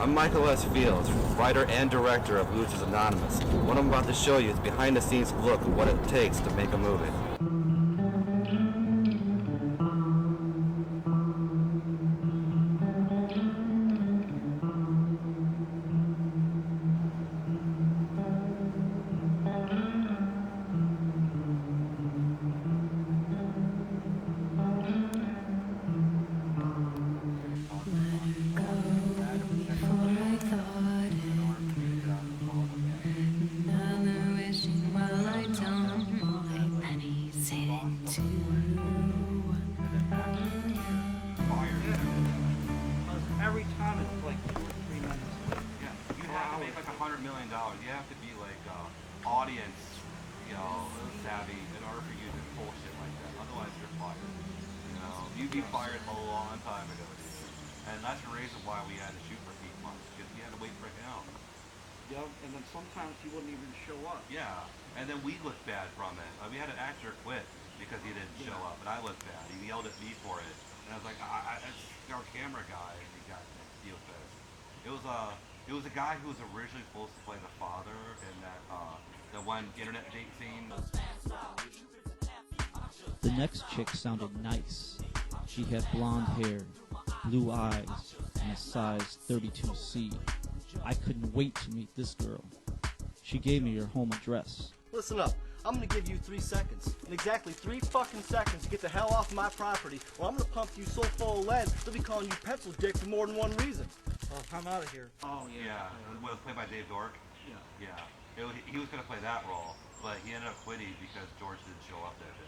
I'm Michael S. Fields, writer and director of Losers Anonymous. What I'm about to show you is behind-the-scenes look at what it takes to make a movie. Every time it's like 2 or 3 minutes. Yeah, you have to make like $100 million. You have to be like audience, savvy in order for you to pull shit like that. Otherwise, you're fired. You'd be fired a long time ago, dude. And that's the reason why we had to shoot for 8 months, because we had to wait for it out. Yep, and then sometimes he wouldn't even show up. Yeah, and then we looked bad from it. We had an actor quit because he didn't show up, and I looked bad. He yelled at me for it, and I was like, "It's our camera guy," and he got deal with this. It was a guy who was originally supposed to play the father in that the one internet date scene. The next chick sounded nice. She had blonde hair, blue eyes, and a size 32C. I couldn't wait to meet this girl. She gave me her home address. Listen up. I'm gonna give you 3 seconds. In exactly 3 fucking seconds to get the hell off my property, or I'm gonna pump you so full of lead they'll be calling you pencil dick for more than one reason. Oh, I'm out of here. Oh, Yeah, it was played by Dave Dork. Yeah. He was going to play that role, but he ended up quitting because George didn't show up that day.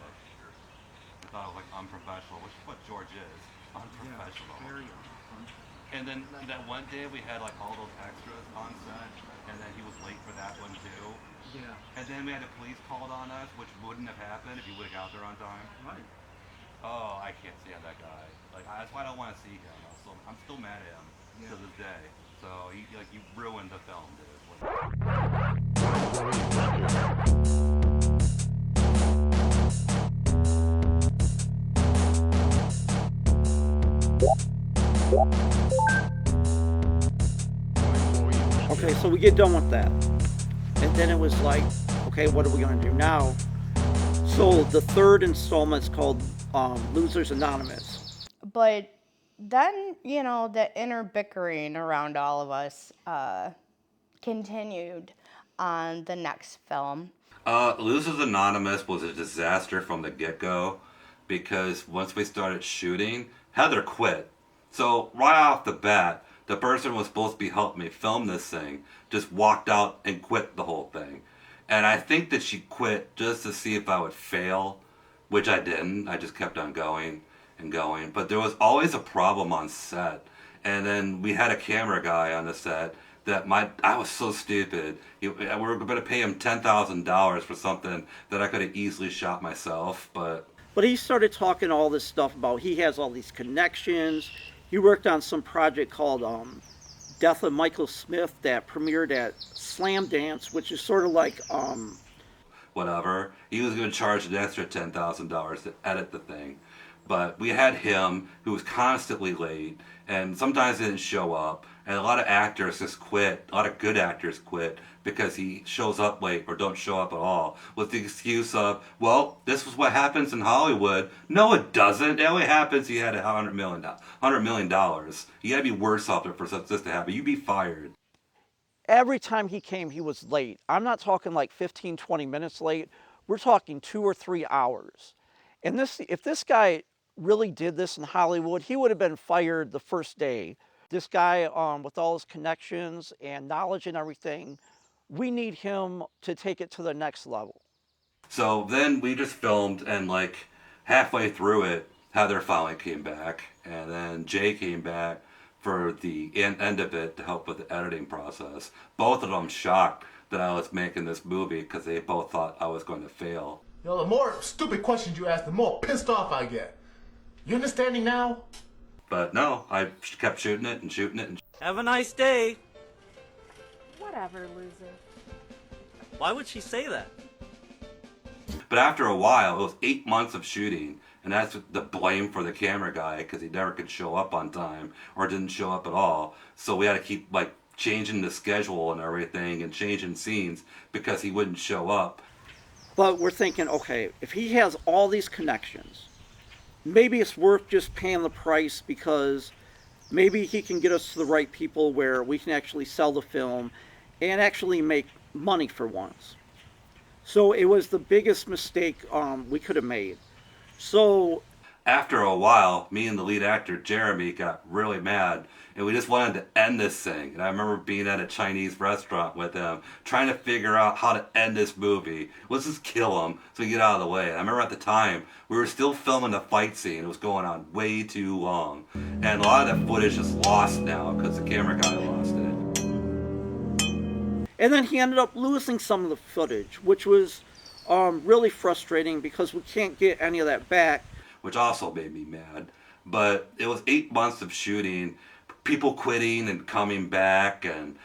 He thought it was like unprofessional, which is what George is, unprofessional. Yeah, very unprofessional. And then that one day we had like all those extras on set, and then he was late for that one too. Yeah. And then we had the police called on us, which wouldn't have happened if he would have got there on time. Right. Oh, I can't stand that guy. That's why I don't want to see him. I'm still mad at him to this day. So you ruined the film, dude. Okay, so we get done with that. And then it was like, okay, what are we going to do now? So the third installment is called Losers Anonymous. But then, the inner bickering around all of us continued on the next film. Losers Anonymous was a disaster from the get-go because once we started shooting, Heather quit. So right off the bat, the person who was supposed to be helping me film this thing just walked out and quit the whole thing. And I think that she quit just to see if I would fail, which I didn't. I just kept on going and going. But there was always a problem on set. And then we had a camera guy on the set that I was so stupid. We were going to pay him $10,000 for something that I could have easily shot myself. But he started talking all this stuff about he has all these connections. He worked on some project called Death of Michael Smith that premiered at Slam Dance, which is sort of like whatever. He was going to charge an extra $10,000 to edit the thing. But we had him who was constantly late and sometimes didn't show up. And a lot of actors just quit. A lot of good actors quit because he shows up late or don't show up at all with the excuse of, well, this is what happens in Hollywood. No, it doesn't. It only happens he had $100 million. You got to be worse off for this to happen. You'd be fired. Every time he came, he was late. I'm not talking like 15, 20 minutes late. We're talking 2 or 3 hours. And if this guy really did this in Hollywood, he would have been fired the first day. This guy, with all his connections and knowledge and everything, we need him to take it to the next level. So then we just filmed, and like halfway through it, Heather finally came back, and then Jay came back for the end of it to help with the editing process. Both of them shocked that I was making this movie because they both thought I was going to fail. The more stupid questions you ask, the more pissed off I get. You understanding now? But no, I kept shooting it and shooting it. Have a nice day. Whatever, loser. Why would she say that? But after a while, it was 8 months of shooting, And that's the blame for the camera guy because he never could show up on time or didn't show up at all. So we had to keep like changing the schedule and everything and changing scenes because he wouldn't show up. But we're thinking, okay, if he has all these connections, maybe it's worth just paying the price because maybe he can get us to the right people where we can actually sell the film and actually make money for once. So it was the biggest mistake we could have made. So After a while, me and the lead actor, Jeremy, got really mad and we just wanted to end this thing. And I remember being at a Chinese restaurant with him, trying to figure out how to end this movie. Let's just kill him so we get out of the way. And I remember at the time, we were still filming the fight scene. It was going on way too long. And a lot of that footage is lost now because the camera guy lost it. and then he ended up losing some of the footage, which was really frustrating because we can't get any of that back. Which also made me mad. But it was 8 months of shooting, people quitting and coming back and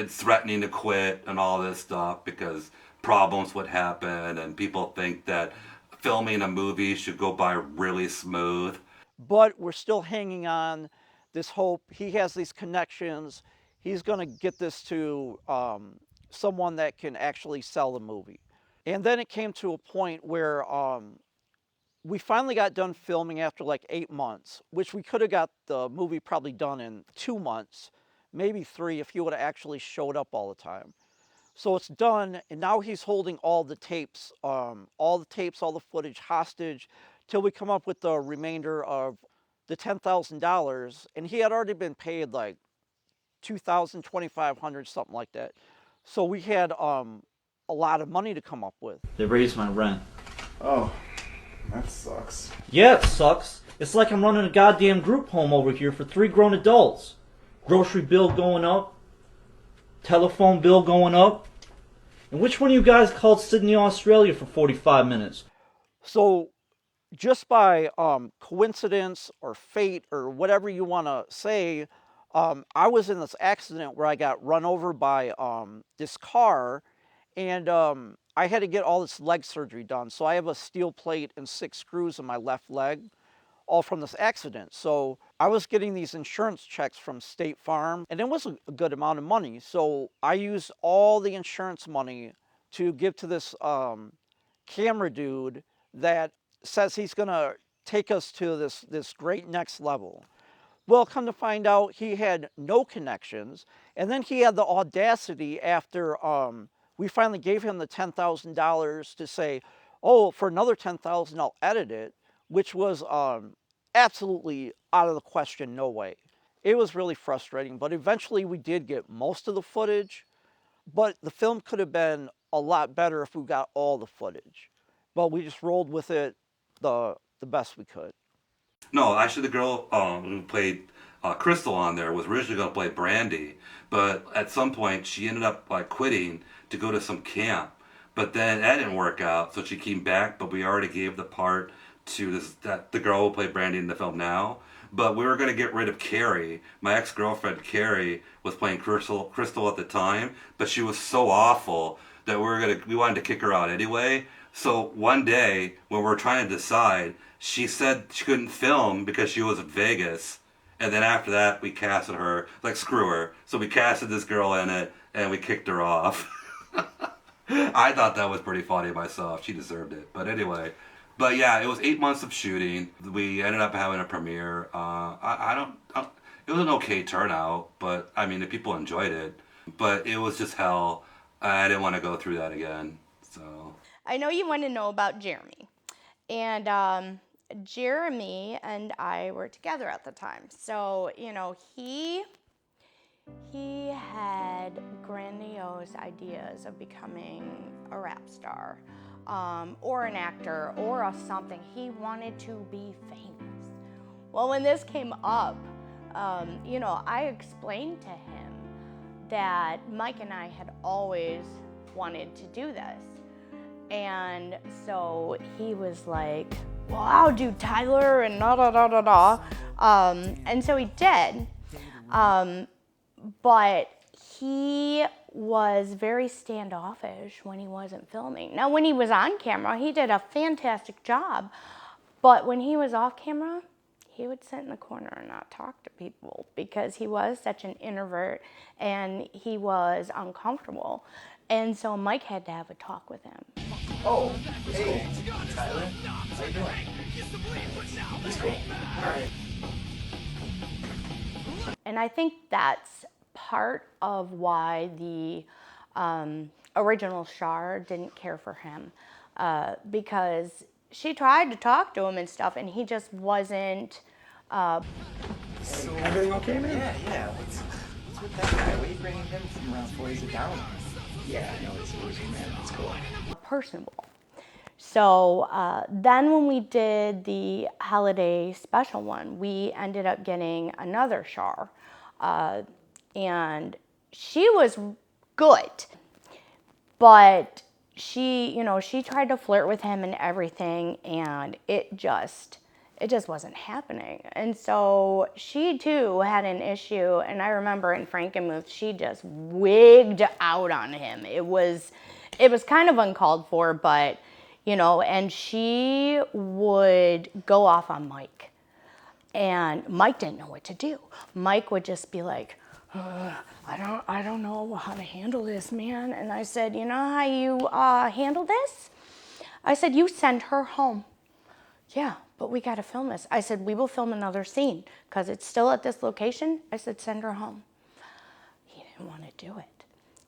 threatening to quit and all this stuff because problems would happen and people think that filming a movie should go by really smooth. But we're still hanging on this hope. He has these connections. He's going to get this to someone that can actually sell the movie. And then it came to a point where we finally got done filming after like 8 months, which we could have got the movie probably done in 2 months, maybe 3 if he would have actually showed up all the time. So it's done, and now he's holding all the tapes, all the footage hostage till we come up with the remainder of the $10,000. And he had already been paid like $2,000, $2,500, something like that. So we had a lot of money to come up with. They raised my rent. Oh, that sucks. Yeah, it sucks. It's like I'm running a goddamn group home over here for 3 grown adults. Grocery bill going up. Telephone bill going up. And which one of you guys called Sydney, Australia for 45 minutes? So just by coincidence or fate or whatever you want to say, I was in this accident where I got run over by this car, and I had to get all this leg surgery done. So I have a steel plate and 6 screws in my left leg, all from this accident. So I was getting these insurance checks from State Farm, and it was a good amount of money. So I used all the insurance money to give to this camera dude that says he's gonna take us to this great next level. Well, come to find out, he had no connections, and then he had the audacity after we finally gave him the $10,000 to say, oh, for another $10,000 I'll edit it, which was absolutely out of the question, no way. It was really frustrating, but eventually we did get most of the footage, but the film could have been a lot better if we got all the footage. But we just rolled with it the best we could. No, actually the girl who played Crystal on there was originally going to play Brandy, but at some point she ended up like quitting to go to some camp. But then that didn't work out, so she came back, but we already gave the part to the girl who played Brandy in the film now. But we were going to get rid of Carrie. My ex-girlfriend Carrie was playing Crystal at the time, but she was so awful that we wanted to kick her out anyway. So one day when we were trying to decide, she said she couldn't film because she was in Vegas. And then after that, we casted her, like screw her. So we casted this girl in it, and we kicked her off. I thought that was pretty funny myself. She deserved it. But anyway. But yeah, it was 8 months of shooting. We ended up having a premiere. It was an okay turnout, but I mean, the people enjoyed it. But it was just hell. I didn't want to go through that again. So I know you want to know about Jeremy. And Jeremy and I were together at the time. So, you know, he had grandiose ideas of becoming a rap star, or an actor, or something. He wanted to be famous. Well, when this came up, you know, I explained to him that Mike and I had always wanted to do this. And so he was like, well, I'll do Tyler and da-da-da-da-da. And so he did. But he was very standoffish when he wasn't filming. Now, when he was on camera, he did a fantastic job. But when he was off camera, he would sit in the corner and not talk to people because he was such an introvert and he was uncomfortable. And so Mike had to have a talk with him. Oh, hey, Tyler. How you doing? That's cool. All right. And I think that's part of why the original Shar didn't care for him, because she tried to talk to him and stuff, and he just wasn't. So, everything okay, man? Yeah. What's with that guy? What are you bringing him from around for? He's a downer. Yeah, I know he's a loser, man. It's cool. Personable. So then when we did the holiday special one, we ended up getting another Shar, and she was good, but she tried to flirt with him and everything, and it just wasn't happening. And so she too had an issue, and I remember in Frankenmuth, she just wigged out on him. It was kind of uncalled for, but and she would go off on Mike. And Mike didn't know what to do. Mike would just be like, I don't know how to handle this, man. And I said, you know how you handle this? I said, you send her home. Yeah, but we got to film this. I said, we will film another scene because it's still at this location. I said, send her home. He didn't want to do it.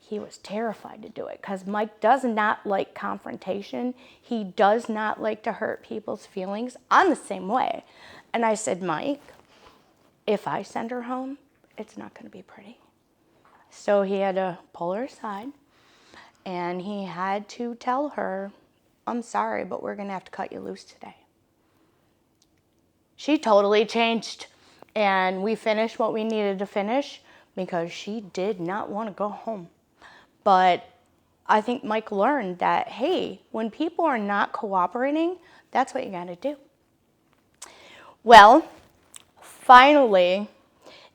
He was terrified to do it because Mike does not like confrontation. He does not like to hurt people's feelings. I'm the same way. And I said, Mike, if I send her home, it's not going to be pretty. So he had to pull her aside, and he had to tell her, I'm sorry, but we're going to have to cut you loose today. She totally changed, and we finished what we needed to finish because she did not want to go home. But I think Mike learned that, hey, when people are not cooperating, that's what you got to do. Well, finally,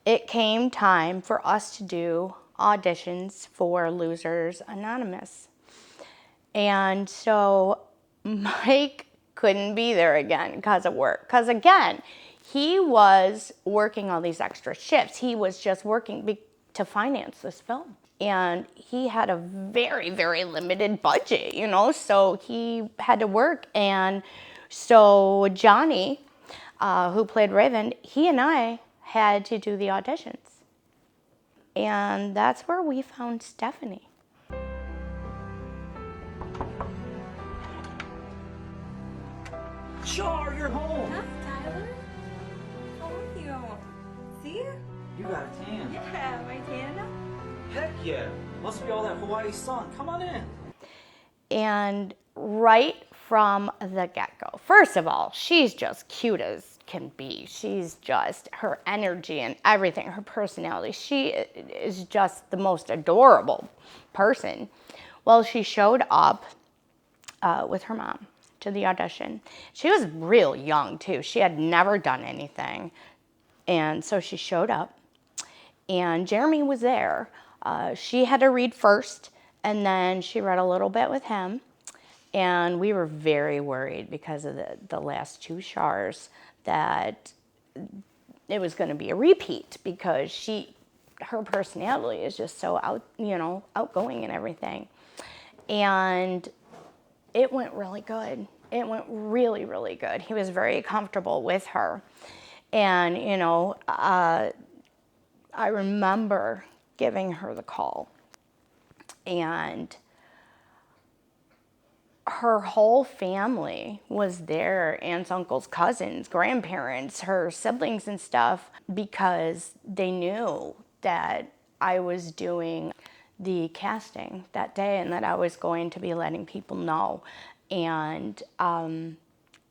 it came time for us to do auditions for Losers Anonymous. And so Mike couldn't be there again because of work. Because again, he was working all these extra shifts. He was just working to finance this film. And he had a very, very limited budget, so he had to work. And so Johnny, who played Raven, he and I had to do the auditions. And that's where we found Stephanie. Char, you're home. Hi, Tyler. How are you? See? You got a tan. Yeah, my tan now? Heck yeah. Must be all that Hawaii sun. Come on in. And right from the get-go, first of all, she's just cute as can be. She's just, her energy and everything, her personality, she is just the most adorable person. Well, she showed up with her mom to the audition. She was real young too. She had never done anything. And so she showed up, and Jeremy was there. She had to read first, and then she read a little bit with him. And we were very worried because of the last two Shars that it was going to be a repeat because her personality is just so outgoing and everything. And it went really good. It went really, really good. He was very comfortable with her. And, I remember giving her the call, and her whole family was there, aunts, uncles, cousins, grandparents, her siblings and stuff, because they knew that I was doing the casting that day and that I was going to be letting people know. And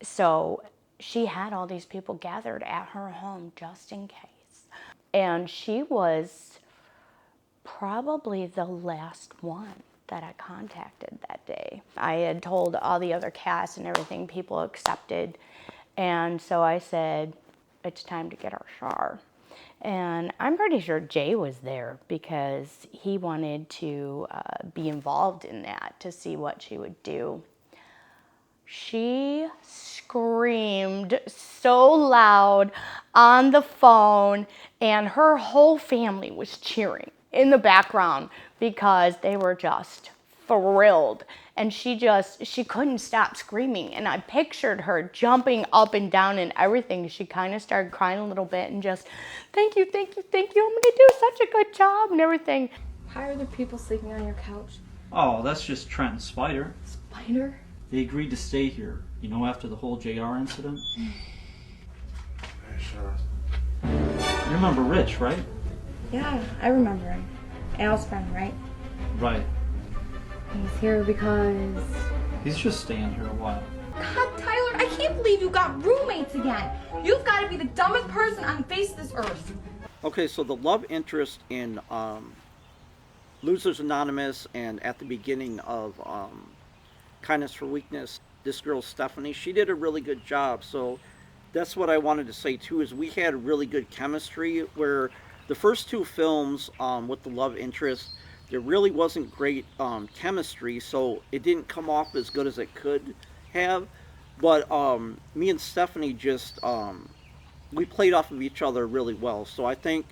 so she had all these people gathered at her home just in case. And she was probably the last one that I contacted that day. I had told all the other cast and everything, people accepted. And so I said, it's time to get our Shar. And I'm pretty sure Jay was there because he wanted to be involved in that to see what she would do. She screamed so loud on the phone, and her whole family was cheering in the background because they were just thrilled. And she couldn't stop screaming. And I pictured her jumping up and down and everything. She kind of started crying a little bit and just, thank you, thank you, thank you. I'm going to do such a good job and everything. How are the people sleeping on your couch? Oh, that's just Trent and Spider. Spider? They agreed to stay here, you know, after the whole JR incident. You remember Rich, right? Yeah, I remember him. Al's friend, right? Right. He's here because... He's just staying here a while. God, Tyler, I can't believe you got roommates again. You've got to be the dumbest person on the face of this earth. Okay, so the love interest in Losers Anonymous and at the beginning of Kindness for Weakness, this girl Stephanie, she did a really good job. So that's what I wanted to say too, is we had really good chemistry, where the first two films with the love interest, there really wasn't great chemistry, so it didn't come off as good as it could have. But me and Stephanie just we played off of each other really well. So I think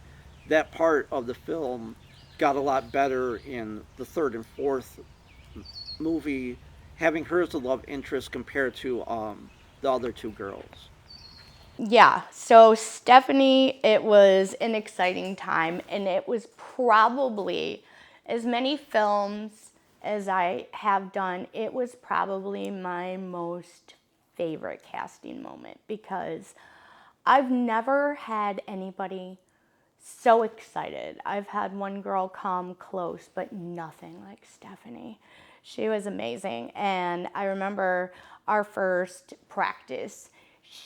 that part of the film got a lot better in the third and fourth movie, having her as the love interest compared to the other two girls. Yeah, so Stephanie, it was an exciting time, and it was probably, as many films as I have done, it was probably my most favorite casting moment, because I've never had anybody so excited. I've had one girl come close, but nothing like Stephanie. She was amazing. And I remember our first practice,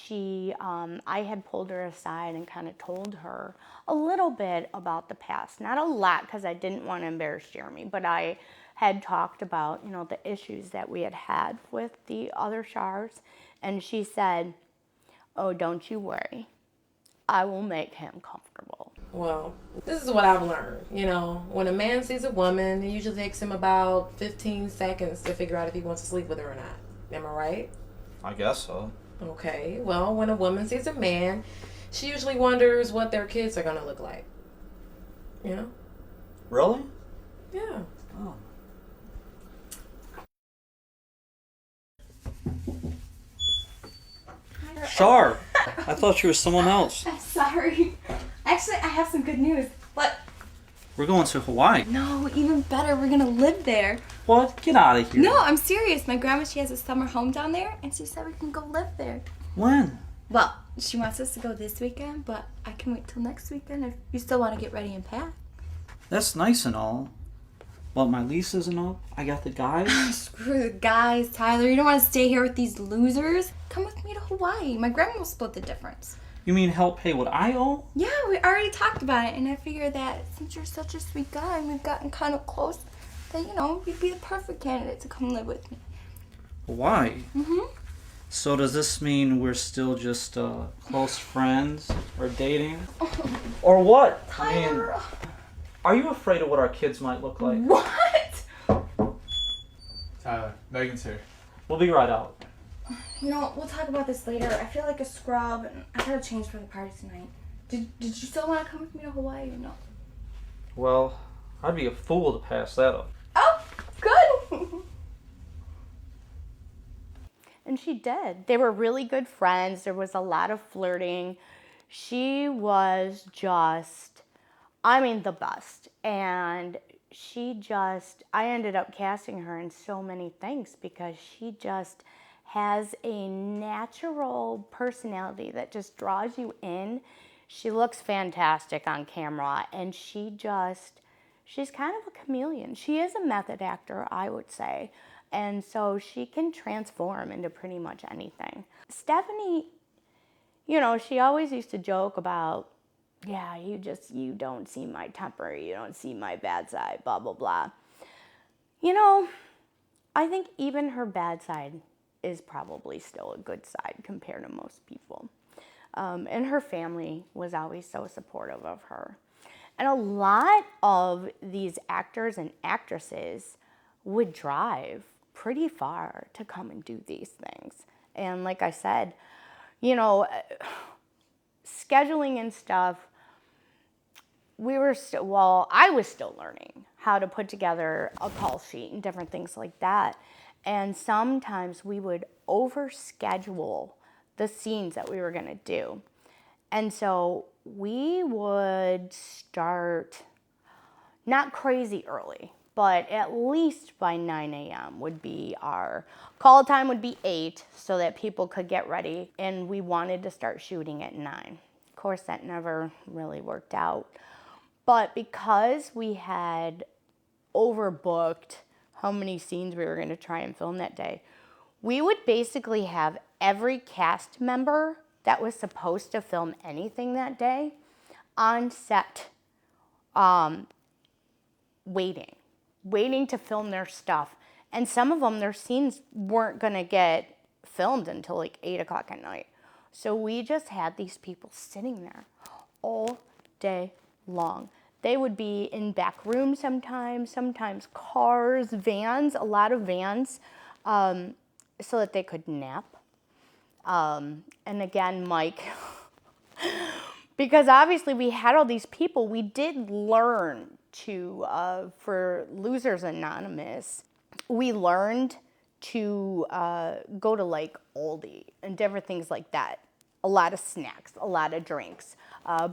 I had pulled her aside and kind of told her a little bit about the past. Not a lot, because I didn't want to embarrass Jeremy, but I had talked about, the issues that we had had with the other Shars. And she said, "Oh, don't you worry. I will make him comfortable." Well, this is what I've learned. When a man sees a woman, it usually takes him about 15 seconds to figure out if he wants to sleep with her or not. Am I right? I guess so. Okay, well, when a woman sees a man, she usually wonders what their kids are going to look like. Really? Yeah. Oh. Shar! I thought you were someone else. I'm sorry. Actually, I have some good news. But We're going to Hawaii. no, even better, we're gonna live there. What? Get out of here. No, I'm serious. My grandma, she has a summer home down there, and she said we can go live there. When? Well, she wants us to go this weekend, but I can wait till next weekend if you still want to get ready and pack. That's nice and all. But my lease isn't up. I got the guys. Screw the guys, Tyler. You don't want to stay here with these losers. Come with me to Hawaii. My grandma will split the difference. You mean help pay what I owe? Yeah, we already talked about it, and I figured that since you're such a sweet guy and we've gotten kind of close, that, you'd be the perfect candidate to come live with me. Hawaii? Mm-hmm. So does this mean we're still just close friends or dating? Or what? Tyler. I mean, are you afraid of what our kids might look like? What? Tyler, Megan's here. We'll be right out. We'll talk about this later. I feel like a scrub, and I gotta change for the party tonight. Did you still want to come with me to Hawaii or no? Well, I'd be a fool to pass that up. Oh, good. And she did. They were really good friends. There was a lot of flirting. She was just, the best. And I ended up casting her in so many things because she just has a natural personality that just draws you in. She looks fantastic on camera, and she's kind of a chameleon. She is a method actor, I would say. And so she can transform into pretty much anything. Stephanie, she always used to joke about, yeah, you don't see my temper, you don't see my bad side, blah, blah, blah. I think even her bad side is probably still a good side compared to most people. And her family was always so supportive of her. And a lot of these actors and actresses would drive pretty far to come and do these things. And like I said, you know, scheduling and stuff, I was still learning how to put together a call sheet and different things like that. And sometimes we would overschedule the scenes that we were going to do. And so we would start not crazy early, but at least by 9 a.m. would be our call time, would be 8 so that people could get ready. And we wanted to start shooting at 9. Of course, that never really worked out. But because we had overbooked how many scenes we were going to try and film that day, we would basically have every cast member that was supposed to film anything that day on set, waiting to film their stuff. And some of them, their scenes weren't going to get filmed until like 8 o'clock at night. So we just had these people sitting there all day long. They would be in back rooms sometimes cars, vans, a lot of vans, so that they could nap. And again, Mike, because obviously we had all these people, we did learn to, for Losers Anonymous, we learned to go to like Aldi and different things like that. A lot of snacks, a lot of drinks,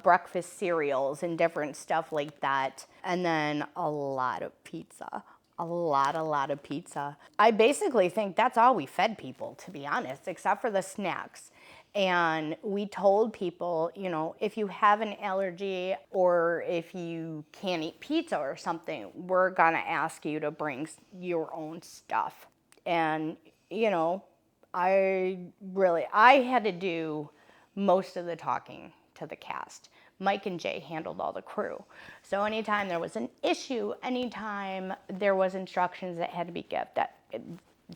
breakfast cereals and different stuff like that. And then a lot of pizza, a lot of pizza. I basically think that's all we fed people, to be honest, except for the snacks. And we told people, you know, if you have an allergy or if you can't eat pizza or something, we're gonna ask you to bring your own stuff. And, you know, I had to do most of the talking to the cast. Mike and Jay handled all the crew. So anytime there was an issue, anytime there was instructions that had to be given,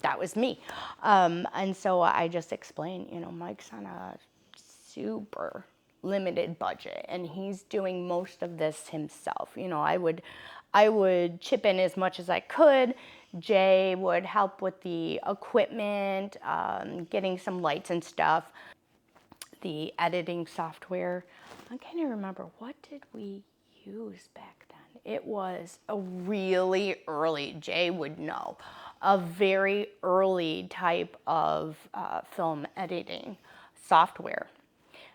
that was me. And so I just explained, you know, Mike's on a super limited budget and he's doing most of this himself. You know, I would chip in as much as I could. Jay would help with the equipment, getting some lights and stuff. The editing software, I can't even remember, what did we use back then? It was a really early, Jay would know, a very early type of film editing software.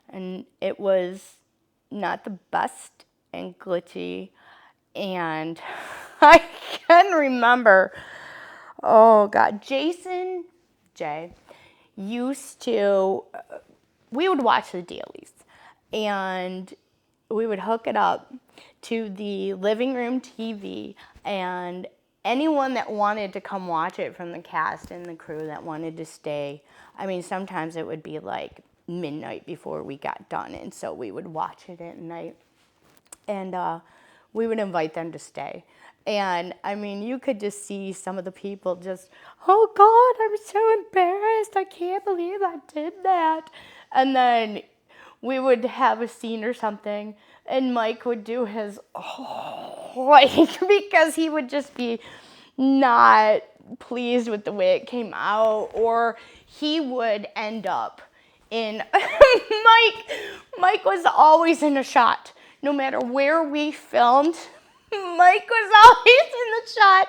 And it was not the best and glitchy. And I can remember, oh God, Jay used to, we would watch the dailies and we would hook it up to the living room TV, and anyone that wanted to come watch it from the cast and the crew that wanted to stay, I mean, sometimes it would be like midnight before we got done, and so we would watch it at night, and we would invite them to stay. And I mean, you could just see some of the people just, oh God, I'm so embarrassed. I can't believe I did that. And then we would have a scene or something, and Mike would do his, because he would just be not pleased with the way it came out, or he would end up in, Mike was always in a shot. No matter where we filmed, Mike was always in the shot.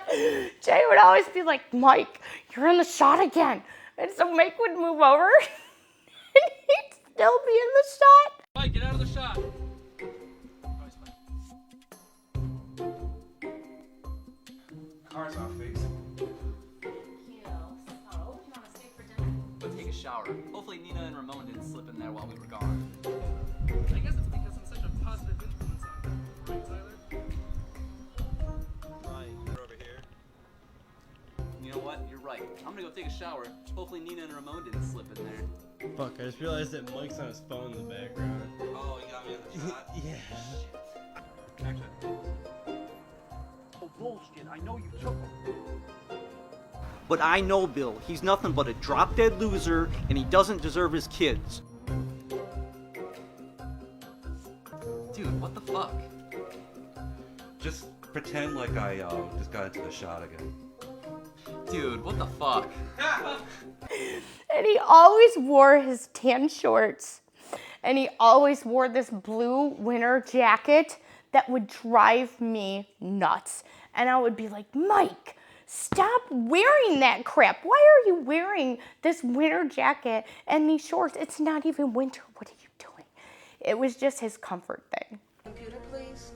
Jay would always be like, Mike, you're in the shot again. And so Mike would move over and he'd still be in the shot. Mike, get out of the shot. Car's off, Biggs. Let's take a shower. Hopefully Nina and Ramon didn't slip in there while we were gone. I guess it's because I'm such a positive influence on them. Right, Tyler? Right, they're over here. You know what? You're right. I'm gonna go take a shower. Hopefully Nina and Ramon didn't slip in there. Fuck, I just realized that Mike's on his phone in the background. Oh, you got me on the shot? Yeah. Action. Oh, bullshit. I know you took him. But I know Bill. He's nothing but a drop-dead loser, and he doesn't deserve his kids. Dude, what the fuck? Just pretend like I just got into the shot again. Dude, what the fuck? And he always wore his tan shorts. And he always wore this blue winter jacket that would drive me nuts. And I would be like, Mike, stop wearing that crap. Why are you wearing this winter jacket and these shorts? It's not even winter. What are you doing? It was just his comfort thing. Computer, please.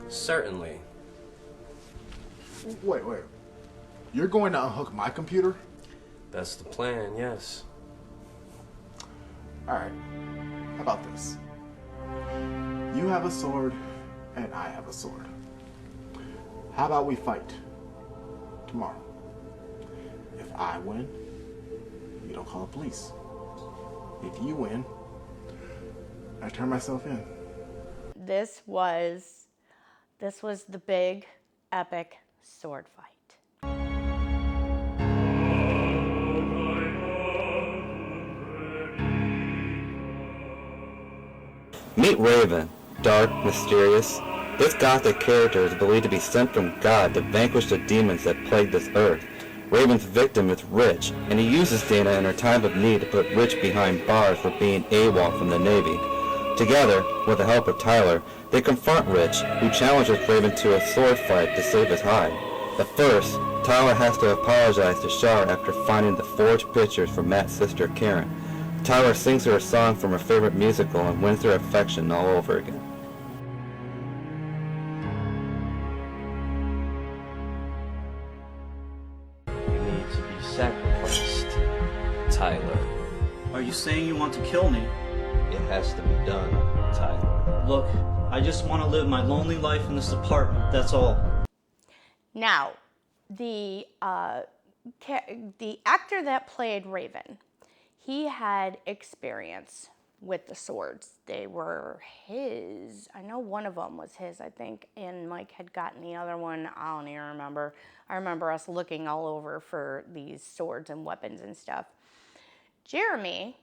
Certainly. Wait. You're going to unhook my computer? That's the plan, yes. Alright. How about this? You have a sword, and I have a sword. How about we fight tomorrow? If I win, you don't call the police. If you win, I turn myself in. This was the big, epic sword fight. Meet Raven, dark, mysterious. This gothic character is believed to be sent from God to vanquish the demons that plague this earth. Raven's victim is Rich, and he uses Dana in her time of need to put Rich behind bars for being AWOL from the Navy. Together, with the help of Tyler, they confront Rich, who challenges Raven to a sword fight to save his hide. But first, Tyler has to apologize to Shar after finding the forged pictures from Matt's sister Karen. Tyler sings her a song from her favorite musical and wins their affection all over again. You need to be sacrificed, Tyler. Are you saying you want to kill me? It has to be done, Tyler. Look, I just want to live my lonely life in this apartment, that's all. Now, the actor that played Raven, he had experience with the swords. They were his. I know one of them was his, I think, and Mike had gotten the other one. I don't even remember. I remember us looking all over for these swords and weapons and stuff. Jeremy,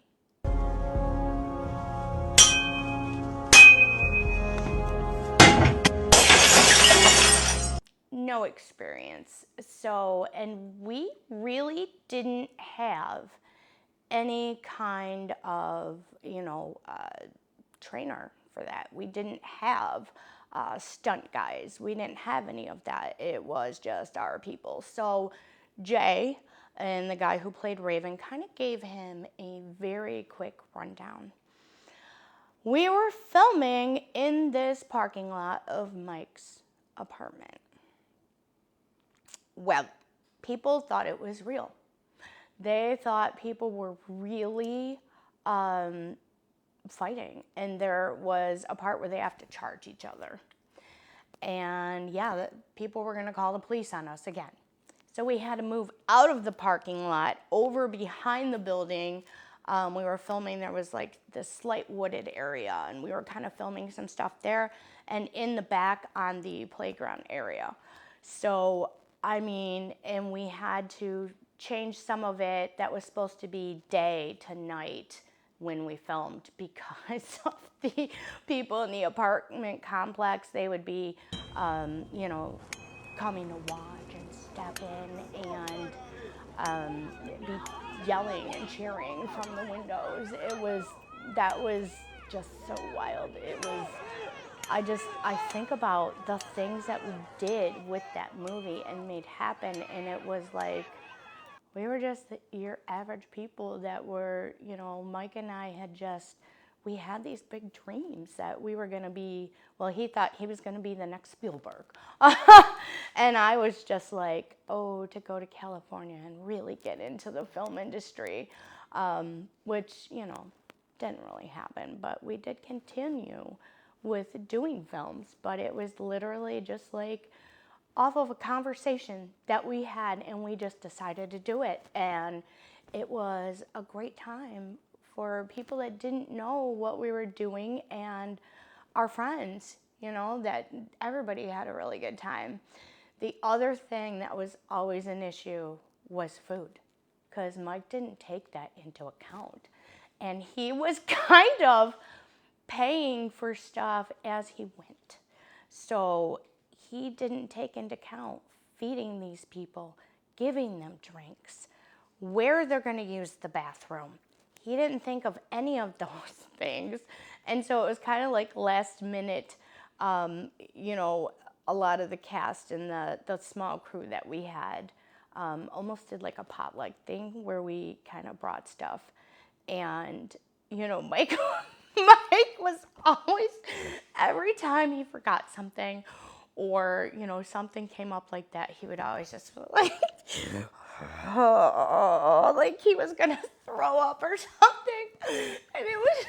no experience. So, and we really didn't have any kind of, trainer for that. We didn't have stunt guys. We didn't have any of that. It was just our people. So Jay and the guy who played Raven kind of gave him a very quick rundown. We were filming in this parking lot of Mike's apartment. Well, people thought it was real. They thought people were really fighting, and there was a part where they have to charge each other. And yeah, people were gonna call the police on us again. So we had to move out of the parking lot over behind the building. We were filming, there was like this slight wooded area, and we were kind of filming some stuff there, and in the back on the playground area. So, and we had to change some of it that was supposed to be day to night when we filmed because of the people in the apartment complex. They would be, coming to watch and step in and be yelling and cheering from the windows. That was just so wild. I think about the things that we did with that movie and made happen, and it was like, we were just your average people that were, Mike and I we had these big dreams that we were gonna be, he thought he was gonna be the next Spielberg. And I was just like, to go to California and really get into the film industry, which, didn't really happen, but we did continue with doing films, but it was literally just like, off of a conversation that we had, and we just decided to do it. And it was a great time for people that didn't know what we were doing, and our friends, that everybody had a really good time. The other thing that was always an issue was food, because Mike didn't take that into account. And he was kind of paying for stuff as he went. So he didn't take into account feeding these people, giving them drinks, where they're going to use the bathroom. He didn't think of any of those things. And so it was kind of like last minute, you know, a lot of the cast and the small crew that we had almost did like a potluck thing where we kind of brought stuff. And, you know, Mike was always, every time he forgot something or, you know, something came up like that, he would always just feel like, oh, like he was going to throw up or something. And it was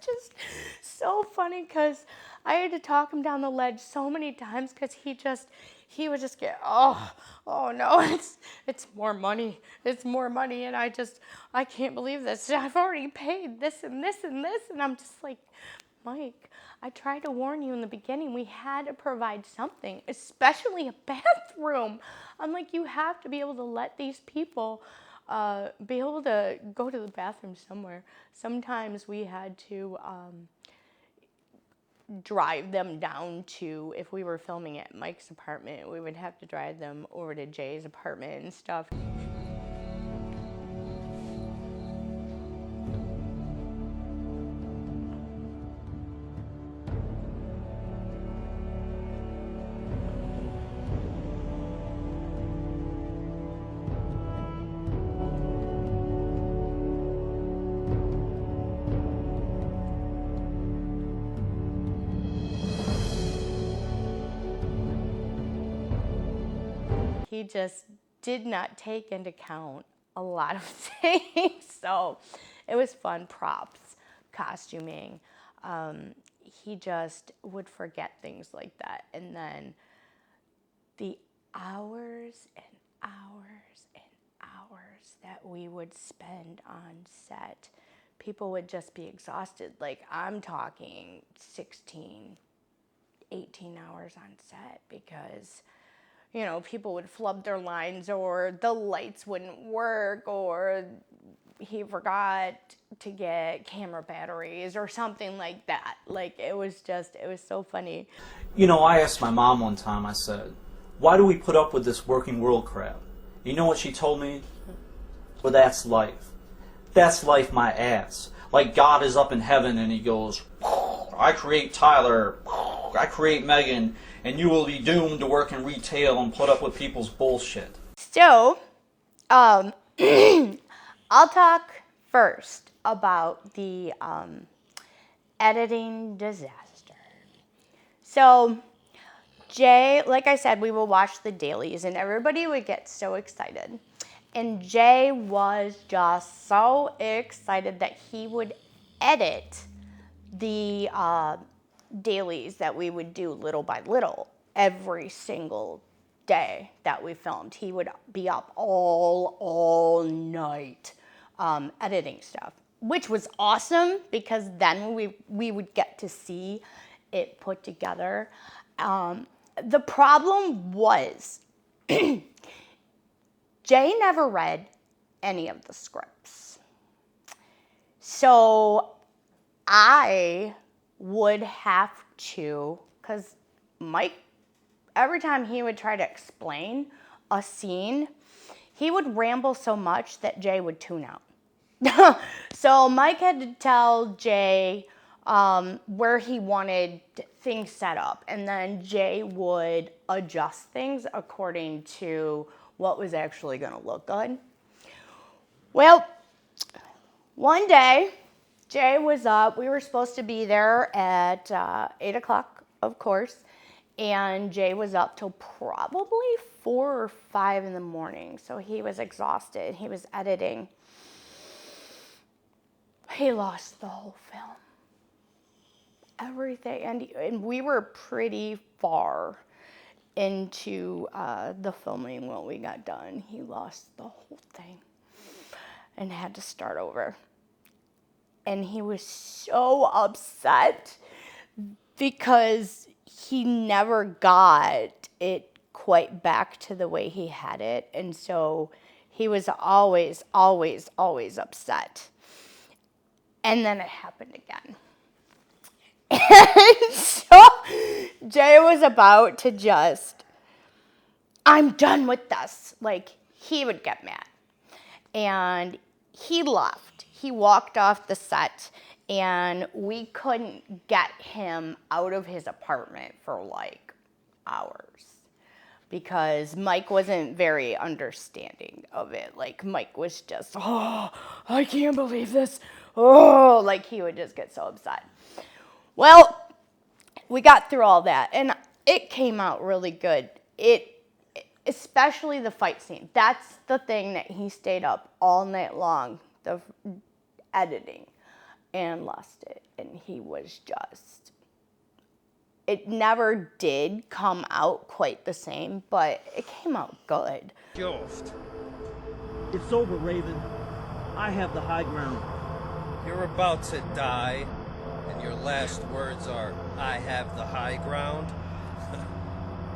just so funny because I had to talk him down the ledge so many times because he would just get, oh no, it's more money. It's more money. And I can't believe this. I've already paid this and this and this. And I'm just like, Mike, I tried to warn you in the beginning. We had to provide something, especially a bathroom. I'm like, you have to be able to let these people be able to go to the bathroom somewhere. Sometimes we had to drive them down to, if we were filming at Mike's apartment, we would have to drive them over to Jay's apartment and stuff. He just did not take into account a lot of things. So it was fun. Props, costuming. He just would forget things like that. And then the hours and hours and hours that we would spend on set, people would just be exhausted. Like, I'm talking 16, 18 hours on set because, you know, people would flub their lines or the lights wouldn't work or he forgot to get camera batteries or something like that. Like, it was so funny. You know, I asked my mom one time, I said, why do we put up with this working world crap? You know what she told me? Well, that's life. That's life, my ass. Like God is up in heaven and he goes, I create Tyler, I create Megan, and you will be doomed to work in retail and put up with people's bullshit. So, I'll talk first about the editing disaster. So, Jay, like I said, we will watch the dailies and everybody would get so excited. And Jay was just so excited that he would edit the dailies that we would do little by little every single day that we filmed. He would be up all night editing stuff, which was awesome because then we would get to see it put together. The problem was Jay never read any of the scripts. So I would have to, because Mike, every time he would try to explain a scene, he would ramble so much that Jay would tune out. So Mike had to tell Jay where he wanted things set up, and then Jay would adjust things according to what was actually going to look good. Well, one day, Jay was up. We were supposed to be there at 8 o'clock, of course, and Jay was up till probably 4 or 5 in the morning, so he was exhausted. He was editing. He lost the whole film. Everything, and we were pretty far into the filming when we got done. He lost the whole thing and had to start over. And he was so upset because he never got it quite back to the way he had it. And so he was always upset. And then it happened again. And so Jay was about to just I'm done with this. Like, he would get mad. And he left. He walked off the set, and we couldn't get him out of his apartment for like hours because Mike wasn't very understanding of it. Like, Mike was just, oh, I can't believe this. Oh, like he would just get so upset. Well, we got through all that, and it came out really good. Especially the fight scene. That's the thing that he stayed up all night long, the editing, and lost it. And he was just, it never did come out quite the same, but it came out good. It's over, Raven. I have the high ground. You're about to die, and your last words are, I have the high ground.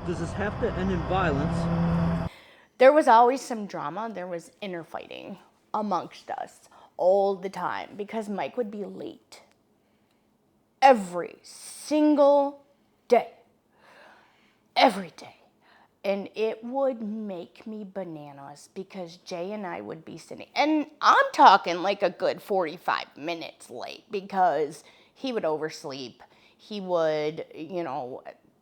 Does this have to end in violence? There was always some drama. There was inner fighting amongst us all the time because Mike would be late every single day. Every day. And it would make me bananas because Jay and I would be sitting, and I'm talking like a good 45 minutes late because he would oversleep. He would,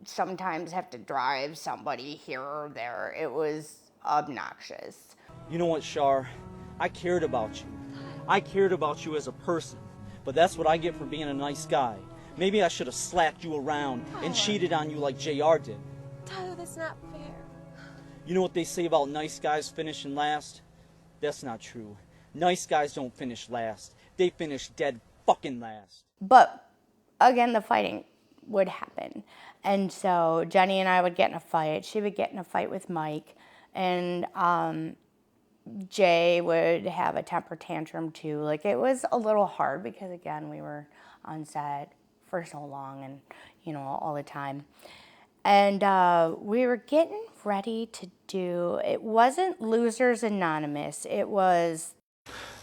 sometimes have to drive somebody here or there. It was obnoxious. You know what, Shar? I cared about you. I cared about you as a person. But that's what I get for being a nice guy. Maybe I should have slapped you around and cheated on you like JR did. Tyler, that's not fair. You know what they say about nice guys finishing last? That's not true. Nice guys don't finish last. They finish dead fucking last. But, again, the fighting would happen. And so Jenny and I would get in a fight. She would get in a fight with Mike. And Jay would have a temper tantrum too. Like, it was a little hard because, again, we were on set for so long and, all the time. And we were getting ready to do, it wasn't Losers Anonymous. It was...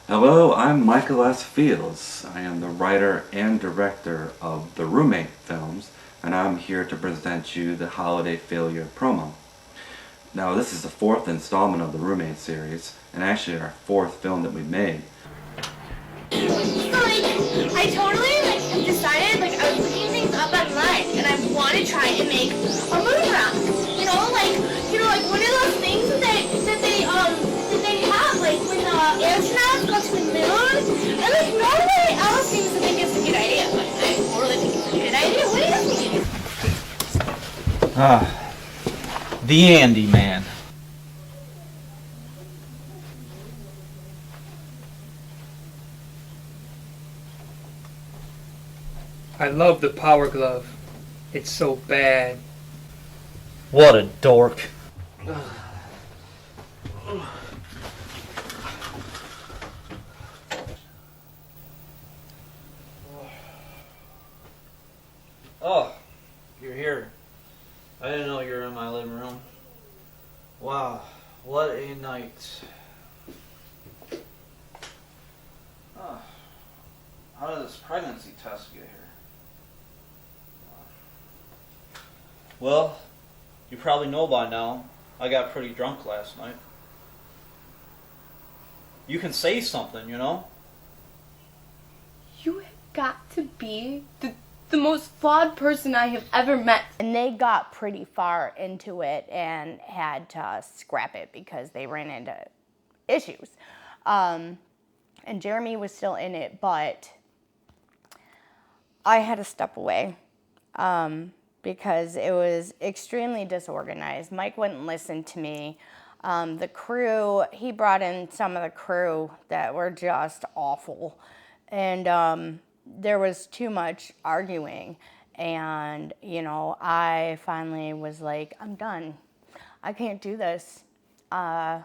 Hello, I'm Michael S. Fields. I am the writer and director of the Roommate films, and I'm here to present you the Holiday Failure promo. Now, this is the 4th installment of the Roommate series, and actually our 4th film that we made. I totally have decided, I was looking things up online, and I want to try and make a moon round. Like one of those things that they have, like when astronauts go to the moon, and nobody else seems to think it's a good idea, but I totally think it's a good idea. What do you think? The Andy Man. I love the Power Glove. It's so bad. What a dork. Oh, you're here. I didn't know you were in my living room. Wow, what a night. Oh, how did this pregnancy test get here? Well, you probably know by now, I got pretty drunk last night. You can say something, You have got to be the most flawed person I have ever met. And they got pretty far into it and had to scrap it because they ran into issues. And Jeremy was still in it, but I had to step away because it was extremely disorganized. Mike wouldn't listen to me. The crew, he brought in some of the crew that were just awful. And there was too much arguing. And, I finally was like, I'm done. I can't do this. And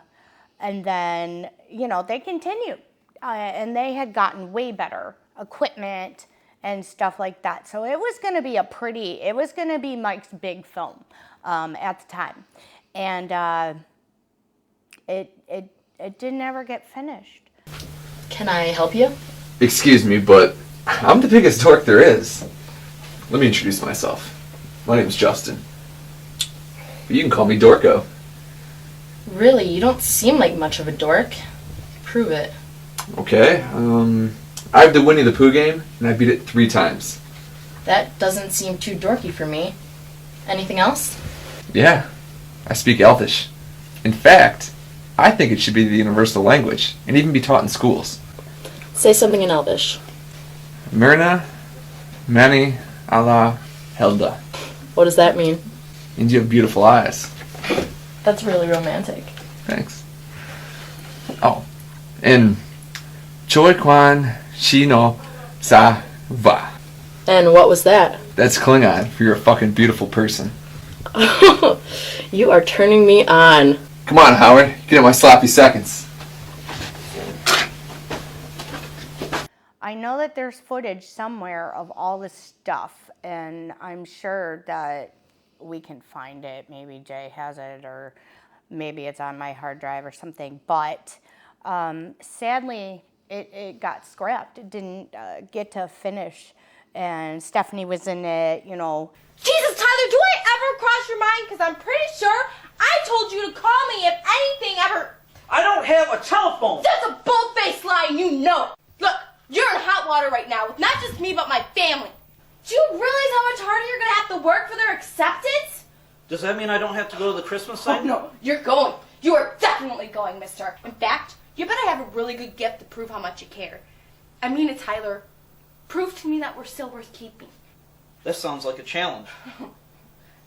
then, they continued. And they had gotten way better equipment and stuff like that. So it was going to be it was going to be Mike's big film at the time. And it didn't ever get finished. Can I help you? Excuse me, but I'm the biggest dork there is. Let me introduce myself. My name's Justin. But you can call me Dorko. Really, you don't seem like much of a dork. Prove it. Okay, I have the Winnie the Pooh game, and I beat it 3 times. That doesn't seem too dorky for me. Anything else? Yeah, I speak Elfish. In fact, I think it should be the universal language, and even be taught in schools. Say something in Elvish. Myrna, Mani, Allah, Helda. What does that mean? And you have beautiful eyes. That's really romantic. Thanks. Oh, and Choi Kwan Shino Sa Va. And what was that? That's Klingon for you're a fucking beautiful person. You are turning me on. Come on, Howard. Get in my sloppy seconds. I know that there's footage somewhere of all this stuff, and I'm sure that we can find it. Maybe Jay has it, or maybe it's on my hard drive or something. But sadly, it got scrapped. It didn't get to finish. And Stephanie was in it, you know. Jesus, Tyler, do I ever cross your mind? Because I'm pretty sure I told you to call me if anything ever... I don't have a telephone. That's a bull-faced lie, and you know it. Look, you're in hot water right now with not just me, but my family. Do you realize how much harder you're going to have to work for their acceptance? Does that mean I don't have to go to the Christmas thing? Oh, no, you're going. You are definitely going, mister. In fact, you better have a really good gift to prove how much you care. I mean it, Tyler. Prove to me that we're still worth keeping. That sounds like a challenge.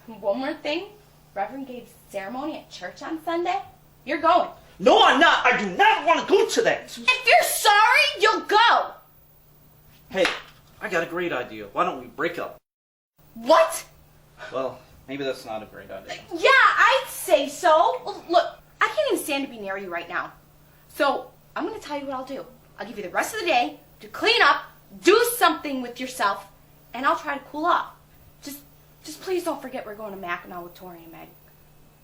One more thing. Reverend Gabe's ceremony at church on Sunday. You're going. No, I'm not. I do not want to go to that. If you're sorry, you'll go. Hey, I got a great idea. Why don't we break up? What? Well, maybe that's not a great idea. Yeah, I'd say so. Well, look, I can't even stand to be near you right now. So, I'm going to tell you what I'll do. I'll give you the rest of the day to clean up, do something with yourself, and I'll try to cool off. Just please don't forget we're going to Mackinac with Tori and Meg.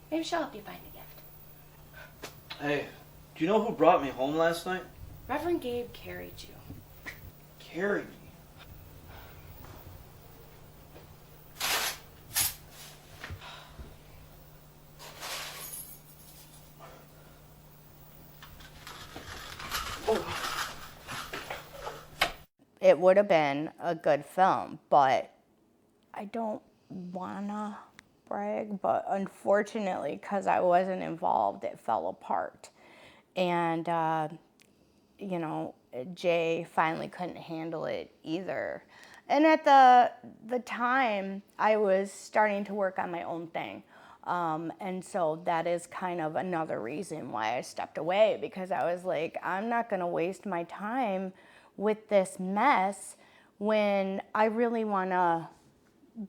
Maybe she'll help you find a gift. Hey, do you know who brought me home last night? Reverend Gabe carried you. Carried me? It would have been a good film, but I don't wanna brag, but unfortunately, because I wasn't involved, it fell apart. And, you know, Jay finally couldn't handle it either. And at the time, I was starting to work on my own thing. And so that is kind of another reason why I stepped away, because I was like, I'm not gonna waste my time with this mess when I really wanna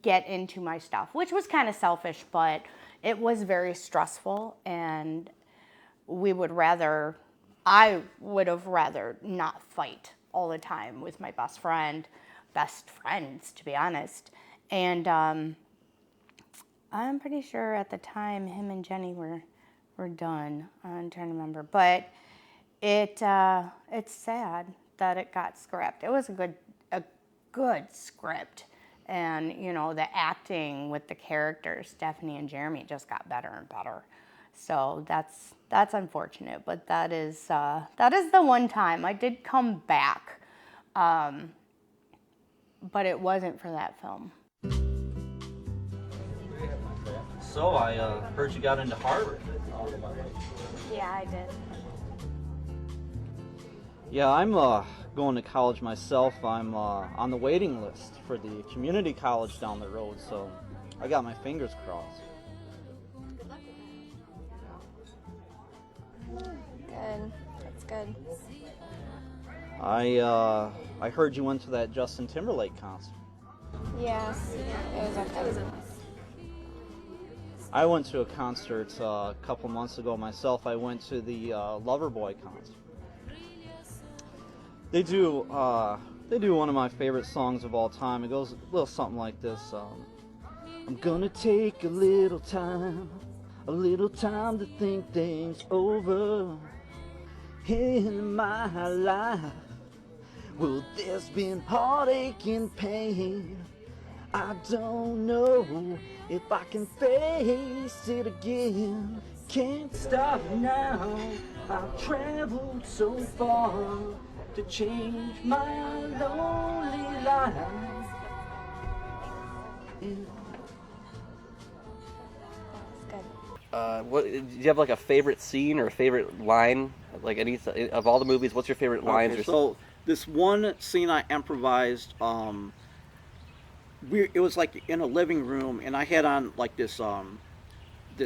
get into my stuff, which was kind of selfish, but it was very stressful, and I would have rather not fight all the time with my best friends, to be honest. And I'm pretty sure at the time him and Jenny were done. I'm trying to remember, but it's sad that it got scrapped. It was a good script. And, you know, the acting with the characters, Stephanie and Jeremy, just got better and better. So that's unfortunate, but that is the one time I did come back, but it wasn't for that film. So I heard you got into Harvard. Yeah, I did. Yeah, I'm going to college myself. I'm on the waiting list for the community college down the road, so I got my fingers crossed. Good luck with that. Good. That's good. I heard you went to that Justin Timberlake concert. Yes. It was okay. I went to a concert a couple months ago myself. I went to the Loverboy concert. They do one of my favorite songs of all time. It goes a little something like this. I'm gonna take a little time to think things over in my life. Well, there's been heartache and pain. I don't know if I can face it again. Can't stop now. I've traveled so far to change my lonely life. What do you have like a favorite scene or a favorite line? Like any of all the movies, what's your favorite lines? Okay, or so this one scene I improvised, it was like in a living room, and I had on like this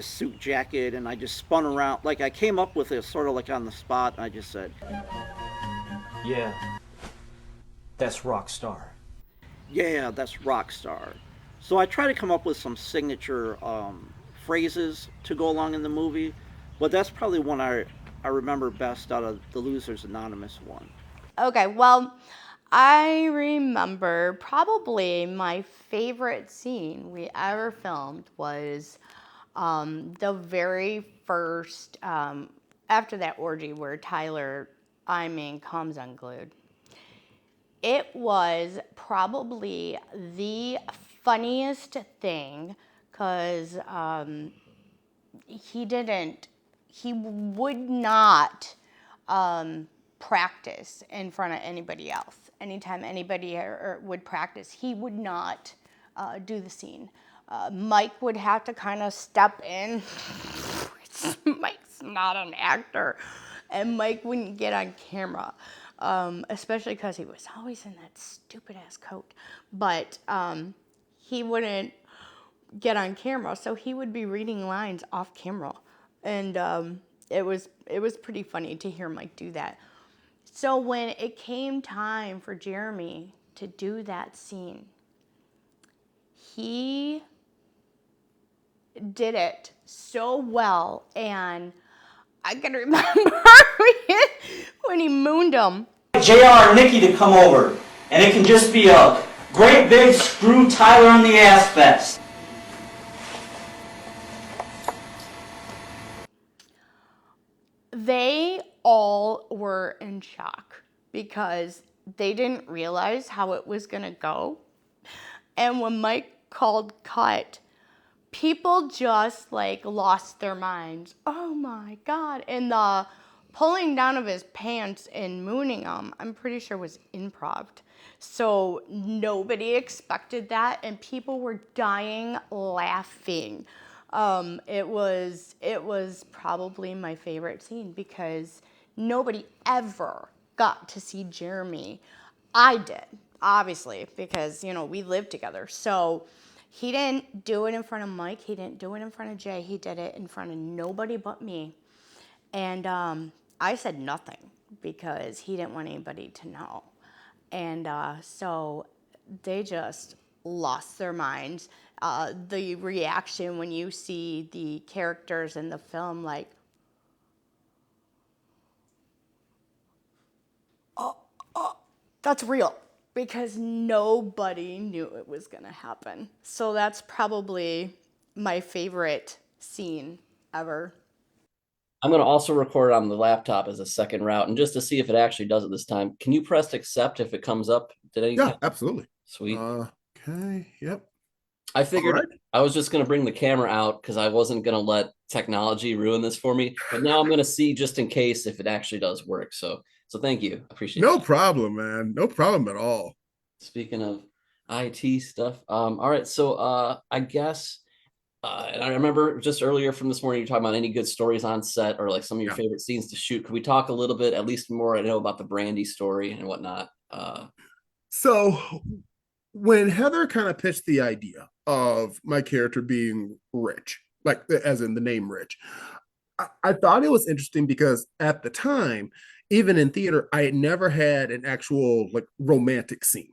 suit jacket, and I just spun around. Like I came up with it sort of like on the spot, and I just said, Yeah, that's rock star. "Yeah, that's rock star." So I try to come up with some signature phrases to go along in the movie, but that's probably one I remember best out of the Losers Anonymous one. Okay, well, I remember probably my favorite scene we ever filmed was the very first, after that orgy where Tyler, comes unglued. It was probably the funniest thing because he would not practice in front of anybody else. Anytime anybody would practice, he would not do the scene. Mike would have to kind of step in. Mike's not an actor. And Mike wouldn't get on camera, especially because he was always in that stupid ass coat. But he wouldn't get on camera, so he would be reading lines off camera. And it was pretty funny to hear Mike do that. So when it came time for Jeremy to do that scene, he did it so well, and I can remember when he mooned him. JR and Nikki to come over, and it can just be a great big screw Tyler on the ass fest. They all were in shock because they didn't realize how it was gonna go. And when Mike called cut, people just like lost their minds. Oh my God. And the pulling down of his pants and mooning him, I'm pretty sure was improv. So nobody expected that, and people were dying laughing. It was probably my favorite scene because nobody ever got to see Jeremy. I did, obviously, because we lived together. So he didn't do it in front of Mike. He didn't do it in front of Jay. He did it in front of nobody but me. And I said nothing because he didn't want anybody to know. And so they just lost their minds. The reaction when you see the characters in the film, like, oh, that's real, because nobody knew it was gonna happen. So that's probably my favorite scene ever. I'm going to also record it on the laptop as a second route, and just to see if it actually does it this time. Can you press accept if it comes up? Yeah, absolutely. Sweet. Okay. Yep. I figured I was just going to bring the camera out because I wasn't going to let technology ruin this for me. But now I'm going to see just in case if it actually does work. So thank you. Appreciate it. No problem, man. No problem at all. Speaking of IT stuff. All right. So I guess, and I remember just earlier from this morning, you're talking about any good stories on set or like some of your favorite scenes to shoot. Could we talk a little bit, at least more, I know, about the Brandy story and whatnot? So when Heather kind of pitched the idea of my character being Rich, like as in the name Rich, I thought it was interesting because at the time, even in theater, I had never had an actual like romantic scene.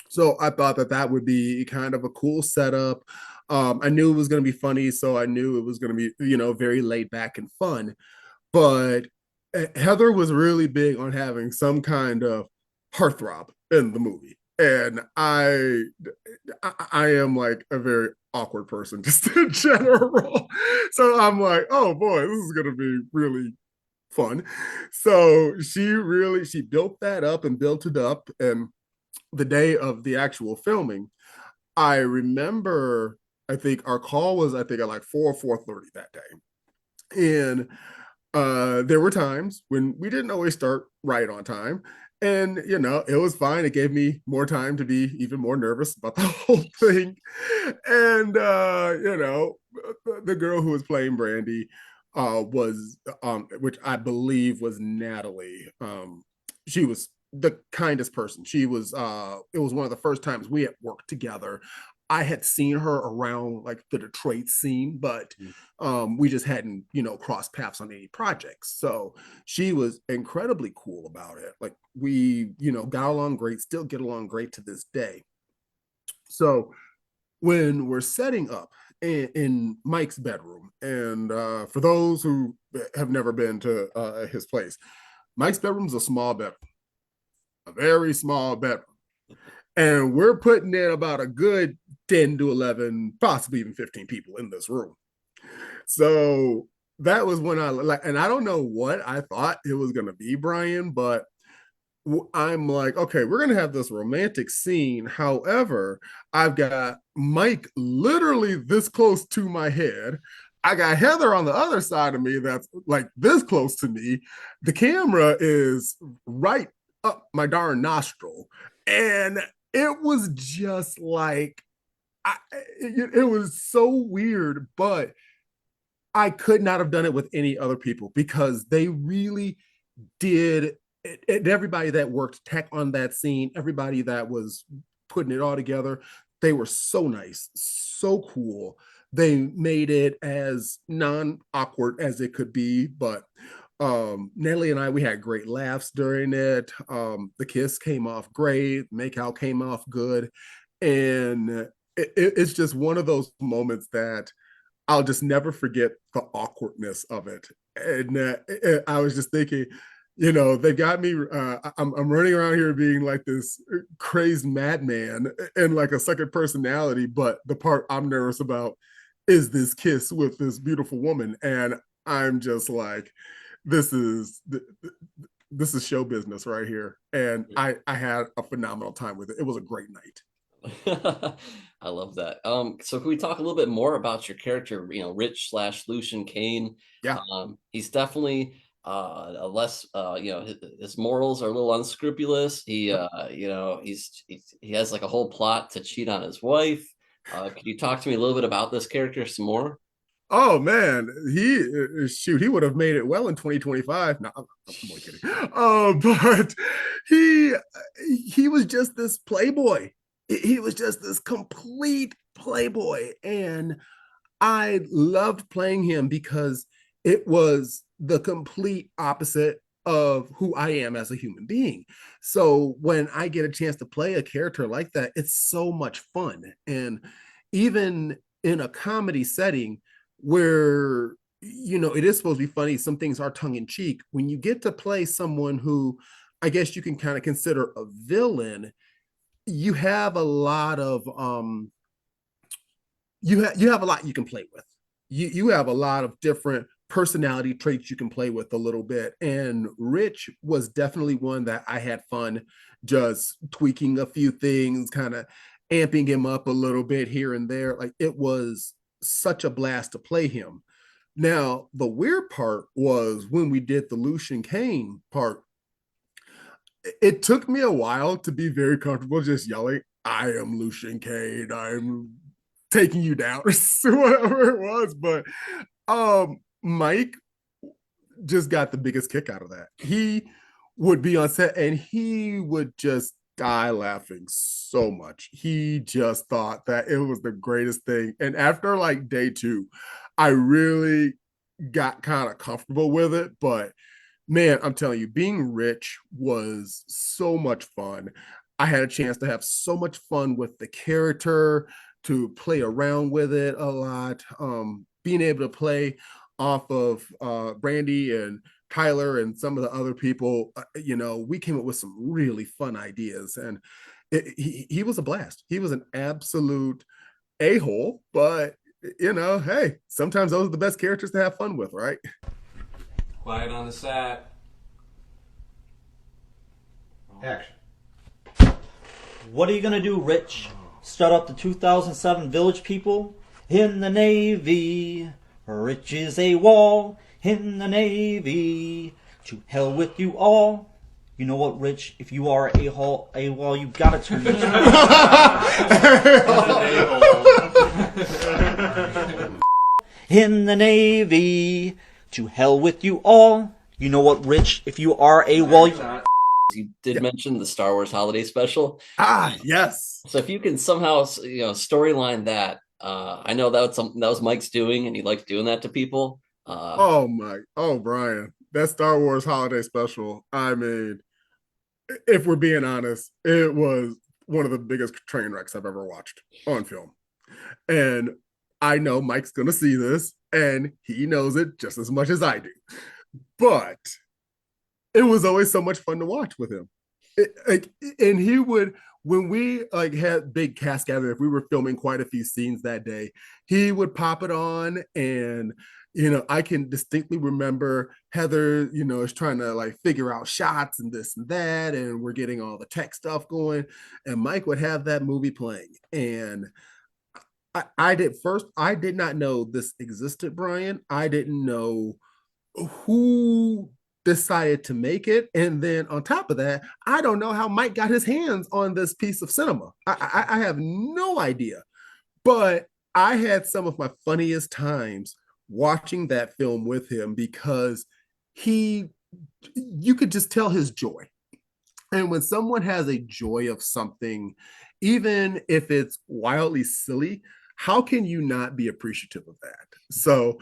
So I thought that would be kind of a cool setup. I knew it was going to be funny, so I knew it was going to be, very laid back and fun. But Heather was really big on having some kind of heartthrob in the movie. And I am like a very awkward person just in general. So I'm like, oh boy, this is going to be really fun. So she built that up and built it up. And the day of the actual filming, I remember, I think our call was, at like 4 or 4:30 that day. And there were times when we didn't always start right on time. And, it was fine. It gave me more time to be even more nervous about the whole thing. And, the girl who was playing Brandy was, which I believe was Natalie. She was the kindest person. She was, it was one of the first times we had worked together. I had seen her around like the Detroit scene, but we just hadn't, crossed paths on any projects. So she was incredibly cool about it. Like we, got along great, still get along great to this day. So when we're setting up in Mike's bedroom, and for those who have never been to his place, Mike's bedroom is a small bedroom, a very small bedroom. And we're putting in about a good 10 to 11, possibly even 15 people in this room. So that was when and I don't know what I thought it was going to be, Brian, but I'm like, okay, we're going to have this romantic scene. However, I've got Mike literally this close to my head. I got Heather on the other side of me that's like this close to me. The camera is right up my darn nostril. And it was just like, it was so weird, but I could not have done it with any other people because they really did. And everybody that worked tech on that scene, everybody that was putting it all together, they were so nice, so cool. They made it as non-awkward as it could be, but Natalie and I, we had great laughs during it. The kiss came off great, make out came off good, and it's just one of those moments that I'll just never forget the awkwardness of it. And I was just thinking, they've got me. I'm running around here being like this crazed madman and like a second personality. But the part I'm nervous about is this kiss with this beautiful woman, and I'm just like, this is show business right here. And I had a phenomenal time with it. It was a great night. I love that. So can we talk a little bit more about your character, Rich / Lucian Kane? Yeah. He's definitely a less, his morals are a little unscrupulous. He has like a whole plot to cheat on his wife. Can you talk to me a little bit about this character some more? Oh man, he would have made it well in 2025. No, I'm only kidding. But he was just this playboy. He was just this complete playboy, and I loved playing him because it was the complete opposite of who I am as a human being. So when I get a chance to play a character like that, it's so much fun. And even in a comedy setting where it is supposed to be funny, some things are tongue in cheek. When you get to play someone who I guess you can kind of consider a villain, you have a lot of you have a lot you can play with. You have a lot of different personality traits you can play with a little bit. And Rich was definitely one that I had fun just tweaking a few things, kind of amping him up a little bit here and there. Like it was such a blast to play him. Now, the weird part was when we did the Lucian Kane part, it took me a while to be very comfortable just yelling, I am Lucian Kane, I'm taking you down, or whatever it was. But Mike just got the biggest kick out of that. He would be on set and he would just die laughing so much. He just thought that it was the greatest thing. And after like day 2, I really got kind of comfortable with it. But man, I'm telling you, being Rich was so much fun. I had a chance to have so much fun with the character, to play around with it a lot. Being able to play off of Brandy and Tyler and some of the other people, we came up with some really fun ideas, and he was a blast. He was an absolute a-hole, but hey, sometimes those are the best characters to have fun with, right? Quiet on the set. Action. What are you gonna do, Rich? Start up the 2007 Village People in the Navy? Rich is a wall in the Navy. To hell with you all. You know what, Rich? If you are a wall, you gotta turn into in the Navy. To hell with you all. You know what, Rich? If you are a wall, you did mention the Star Wars holiday special. Yes. So if you can somehow, storyline that, I know that was Mike's doing, and he likes doing that to people. Brian, that Star Wars holiday special. I mean, if we're being honest, it was one of the biggest train wrecks I've ever watched on film. And I know Mike's going to see this, and he knows it just as much as I do. But it was always so much fun to watch with him. And he would, when we had big cast gathering, if we were filming quite a few scenes that day, he would pop it on, and I can distinctly remember Heather, is trying to figure out shots and this and that, and we're getting all the tech stuff going, and Mike would have that movie playing. And I did not know this existed, Brian. I didn't know who decided to make it. And then on top of that, I don't know how Mike got his hands on this piece of cinema. I have no idea. But I had some of my funniest times watching that film with him because you could just tell his joy. And when someone has a joy of something, even if it's wildly silly, how can you not be appreciative of that? So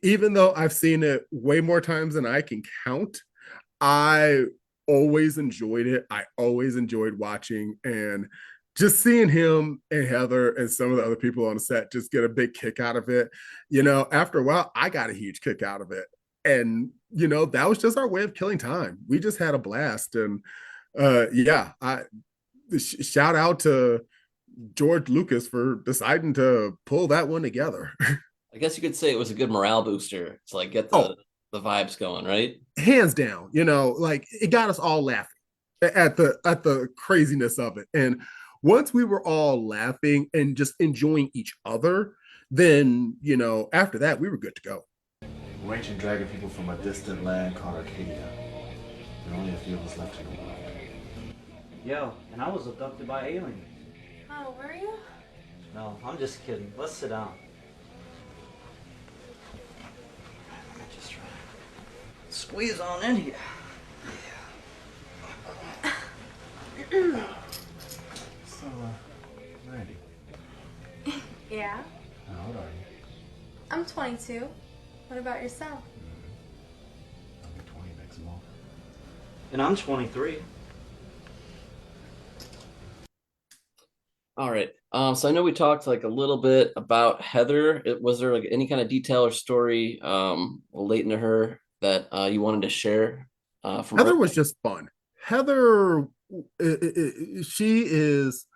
even though I've seen it way more times than I can count, I always enjoyed it. I always enjoyed watching, and just seeing him and Heather and some of the other people on the set just get a big kick out of it. After a while, I got a huge kick out of it. And, that was just our way of killing time. We just had a blast. And shout out to George Lucas for deciding to pull that one together. I guess you could say it was a good morale booster to get the vibes going, right? Hands down, it got us all laughing at the craziness of it. And once we were all laughing and just enjoying each other, then, after that, we were good to go. We're ancient dragon people from a distant land called Arcadia. There are only a few of us left in the world. Yo, and I was abducted by aliens. Oh, were you? No, I'm just kidding. Let's sit down. Just try to squeeze on in here. So, Randy. Yeah? How old are you? I'm 22. What about yourself? I'll be 20 next month. And I'm 23. All right. So I know we talked a little bit about Heather. Was there any kind of detail or story relating to her that you wanted to share? From Heather was just fun. Heather, she is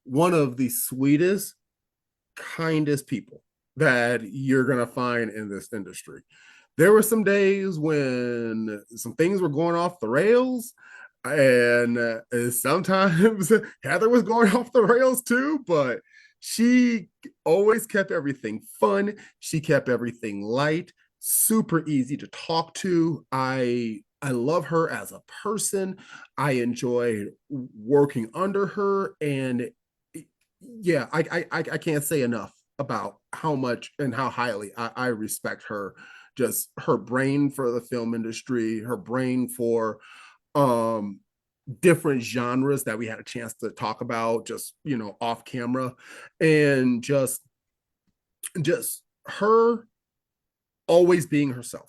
one of the sweetest, kindest people that you're going to find in this industry. There were some days when some things were going off the rails, and sometimes Heather was going off the rails too, but she always kept everything fun. She kept everything light, super easy to talk to. I love her as a person. I enjoy working under her, and yeah, I can't say enough about how much and how highly I respect her. Just her brain for the film industry, her brain for different genres that we had a chance to talk about just off camera, and just her always being herself.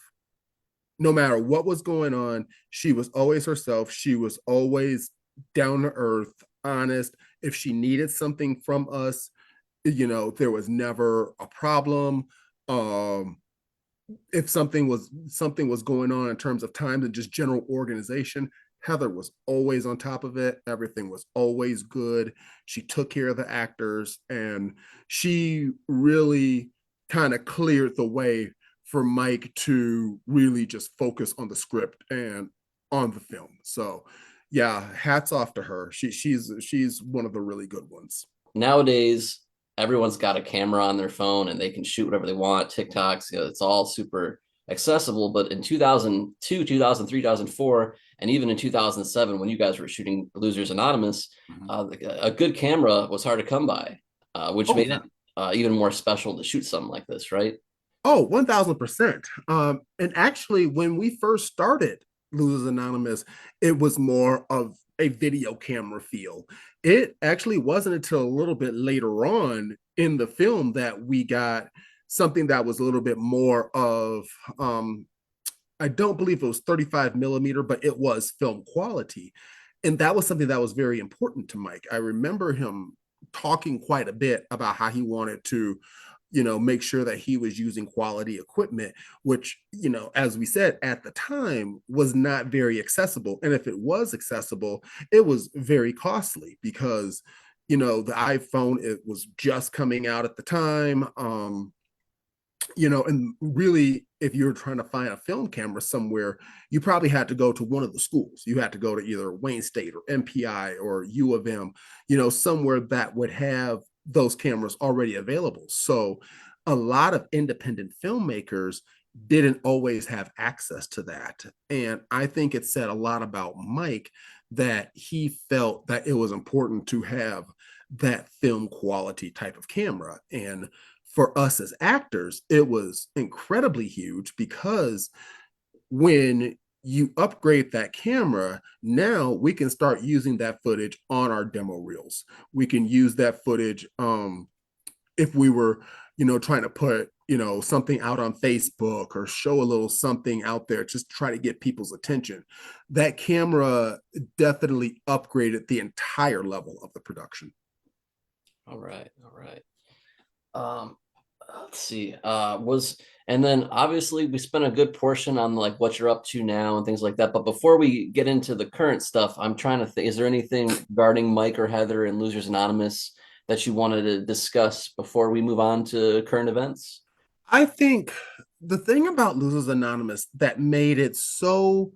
No matter what was going on, she was always herself. She was always down to earth, honest. If she needed something from us, there was never a problem. If something was going on in terms of time and just general organization, Heather was always on top of it. Everything was always good. She took care of the actors, and she really kind of cleared the way for Mike to really just focus on the script and on the film. So yeah, hats off to her. She's one of the really good ones. Nowadays, everyone's got a camera on their phone and they can shoot whatever they want. TikToks, it's all super accessible. But in 2002, 2003, 2004, and even in 2007, when you guys were shooting Losers Anonymous, a good camera was hard to come by, which made it even more special to shoot something like this, right? Oh, 1000%. And actually, when we first started Losers Anonymous, it was more of a video camera feel. It actually wasn't until a little bit later on in the film that we got something that was a little bit more of, I don't believe it was 35 millimeter, but it was film quality. And that was something that was very important to Mike. I remember him talking quite a bit about how he wanted to make sure that he was using quality equipment, which, as we said at the time, was not very accessible. And if it was accessible, it was very costly because, the iPhone, it was just coming out at the time. And really, if you're trying to find a film camera somewhere, you probably had to go to one of the schools. You had to go to either Wayne State or MPI or U of M, somewhere that would have those cameras already available. So a lot of independent filmmakers didn't always have access to that. And I think it said a lot about Mike that he felt that it was important to have that film quality type of camera. And for us as actors, it was incredibly huge because when you upgrade that camera, now we can start using that footage on our demo reels. We can use that footage if we were, trying to put, something out on Facebook or show a little something out there, just try to get people's attention. That camera definitely upgraded the entire level of the production. All right. Let's see. And then obviously we spent a good portion on like what you're up to now and things like that. But before we get into the current stuff, I'm trying to think, is there anything regarding Mike or Heather and Losers Anonymous that you wanted to discuss before we move on to current events? I think the thing about Losers Anonymous that made it so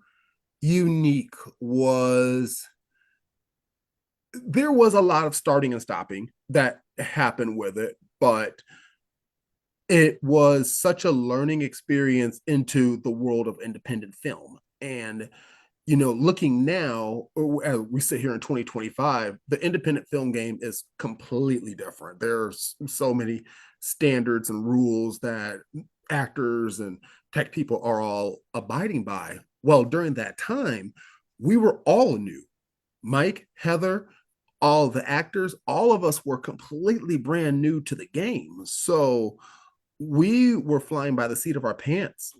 unique was there was a lot of starting and stopping that happened with it, but it was such a learning experience into the world of independent film. And, looking now, as we sit here in 2025, the independent film game is completely different. There's so many standards and rules that actors and tech people are all abiding by. Well, during that time, we were all new. Mike, Heather, all the actors, all of us were completely brand new to the game. So we were flying by the seat of our pants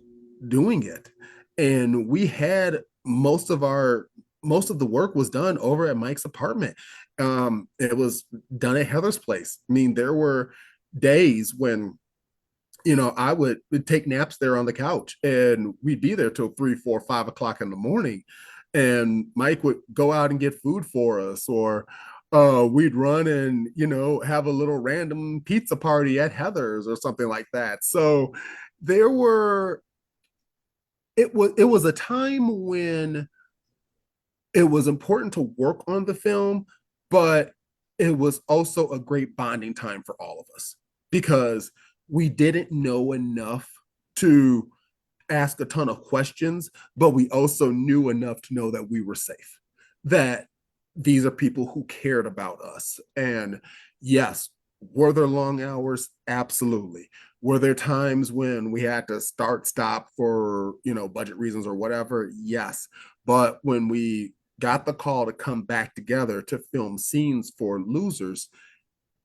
doing it. And we had most of the work was done over at Mike's apartment. It was done at Heather's place. I mean, there were days when I would take naps there on the couch and we'd be there till 3, 4, 5 o'clock in the morning. And Mike would go out and get food for us, or we'd run and, have a little random pizza party at Heather's or something like that. So it was a time when it was important to work on the film, but it was also a great bonding time for all of us because we didn't know enough to ask a ton of questions, but we also knew enough to know that we were safe, that these are people who cared about us. And yes, were there long hours? Absolutely. Were there times when we had to stop for, budget reasons or whatever? Yes. But when we got the call to come back together to film scenes for Losers,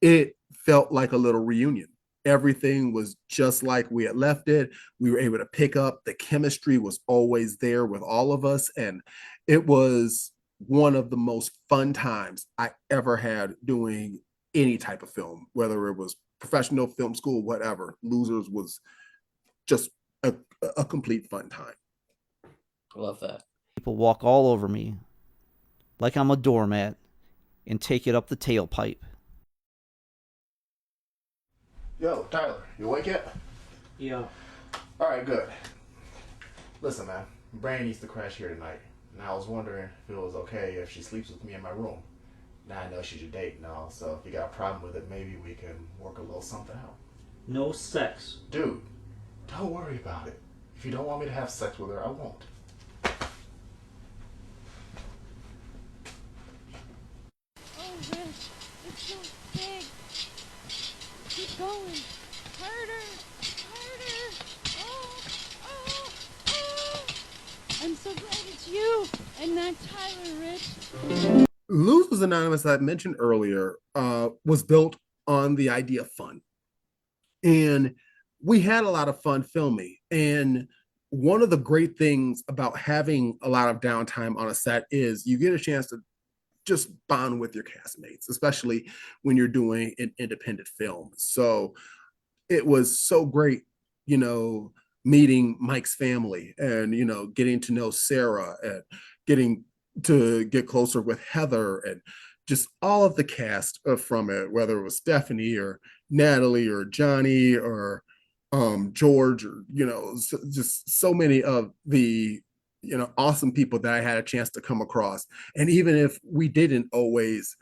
it felt like a little reunion. Everything was just like we had left it. We were able to pick up. The chemistry was always there with all of us. And it was one of the most fun times I ever had doing any type of film, whether it was professional film school, whatever. Losers was just a complete fun time. I love that. People walk all over me like I'm a doormat and take it up the tailpipe. Yo, Tyler, you awake yet? Yeah. All right, good. Listen, man, Brandy needs to crash here tonight, and I was wondering if it was okay if she sleeps with me in my room. Now I know she's your date and all, so if you got a problem with it, maybe we can work a little something out. No sex. Dude, don't worry about it. If you don't want me to have sex with her, I won't. Oh, Rich, it's so big. Keep going. Harder, harder. Oh. I'm so glad it's you and not Tyler, Rich. Losers Anonymous, I mentioned earlier, was built on the idea of fun. And we had a lot of fun filming. And one of the great things about having a lot of downtime on a set is you get a chance to just bond with your castmates, especially when you're doing an independent film. So it was so great, meeting Mike's family and, getting to know Sarah and getting to get closer with Heather and just all of the cast from it, whether it was Stephanie or Natalie or Johnny or George or, just so many of the, awesome people that I had a chance to come across. And even if we didn't always,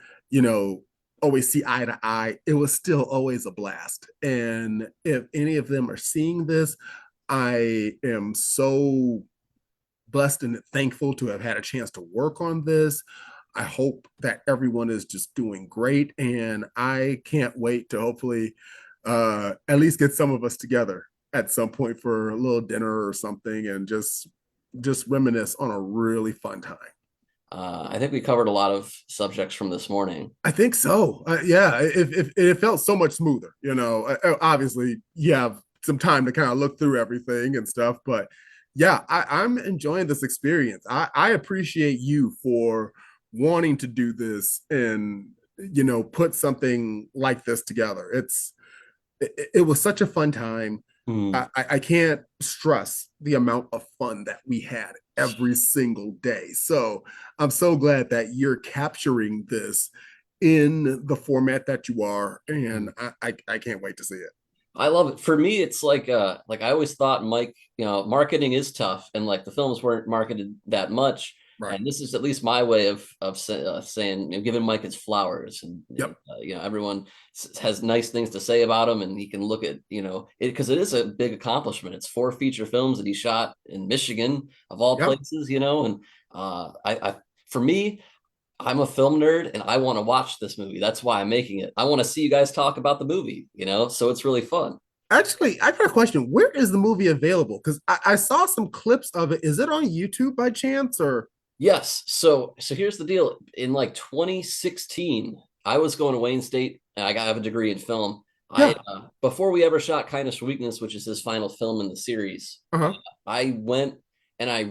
always see eye to eye, it was still always a blast. And if any of them are seeing this, I am so blessed and thankful to have had a chance to work on this. I hope that everyone is just doing great, and I can't wait to hopefully at least get some of us together at some point for a little dinner or something and just reminisce on a really fun time. I think we covered a lot of subjects from this morning. I think so. Yeah, it felt so much smoother. Obviously, you have some time to kind of look through everything and stuff, but yeah, I'm enjoying this experience. I appreciate you for wanting to do this and put something like this together. It was such a fun time. I can't stress the amount of fun that we had every single day. So I'm so glad that you're capturing this in the format that you are, and I can't wait to see it. I love it. For me, it's like I always thought, Mike, marketing is tough, and like the films weren't marketed that much. Right. And this is at least my way of saying, giving Mike his flowers, and everyone has nice things to say about him, and he can look at it because it is a big accomplishment. It's 4 feature films that he shot in Michigan of all places, and I for me, I'm a film nerd and I want to watch this movie. That's why I'm making it. I want to see you guys talk about the movie, so it's really fun. Actually, I got a question. Where is the movie available? Because I saw some clips of it. Is it on YouTube by chance or? Yes. So here's the deal. In like 2016, I was going to Wayne State and I have a degree in film. Yeah. Before we ever shot Kindness for Weakness, which is his final film in the series, I went and I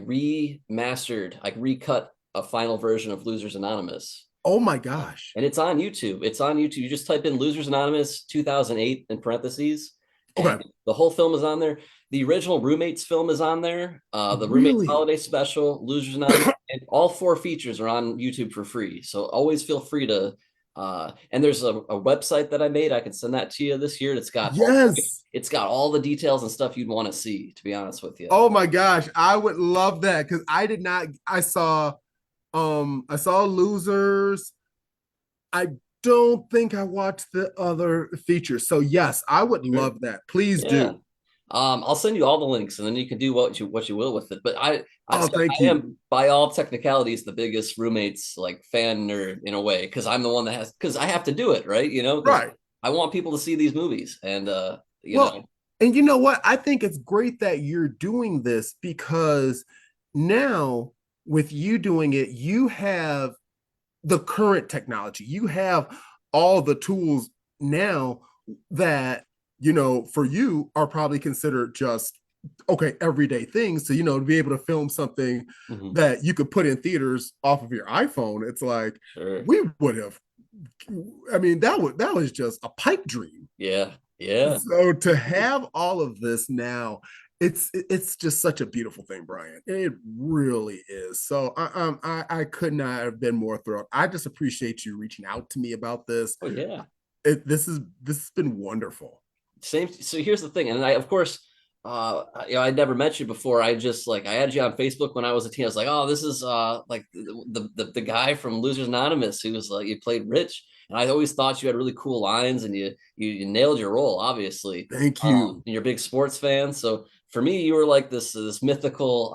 recut a final version of Losers Anonymous. Oh my gosh. And it's on YouTube. You just type in Losers Anonymous 2008 in parentheses. Okay. The whole film is on there. The original Roommates film is on there. The Roommates Holiday Special, Losers Anonymous, and all 4 features are on YouTube for free. So always feel free to and there's a website that I made. I can send that to you this year. It's got it's got all the details and stuff you'd want to see, to be honest with you. Oh my gosh, I would love that because I saw Losers. I don't think I watched the other features. So yes, I would love that. Please do. I'll send you all the links and then you can do what you will with it. But I am by all technicalities the biggest Roommates like fan nerd in a way, because I'm the one that because I have to do it, right? Right. I want people to see these movies and you know. And you know what? I think it's great that you're doing this because now with you doing it, you have the current technology. You have all the tools now that, for you are probably considered just, everyday things. So, to be able to film something that you could put in theaters off of your iPhone, it's like, we would have, that was just a pipe dream. Yeah. Yeah. So to have all of this now, it's just such a beautiful thing, Brian. It really is. So I could not have been more thrilled. I just appreciate you reaching out to me about this. Oh yeah. This has been wonderful. Same. So here's the thing, and I of course I'd never met you before. I just like I had you on Facebook when I was a teen. I was like, oh, this is like the guy from Losers Anonymous who was like you played Rich, and I always thought you had really cool lines and you nailed your role. Obviously, thank you. And you're a big sports fan, so for me, you were like this mythical,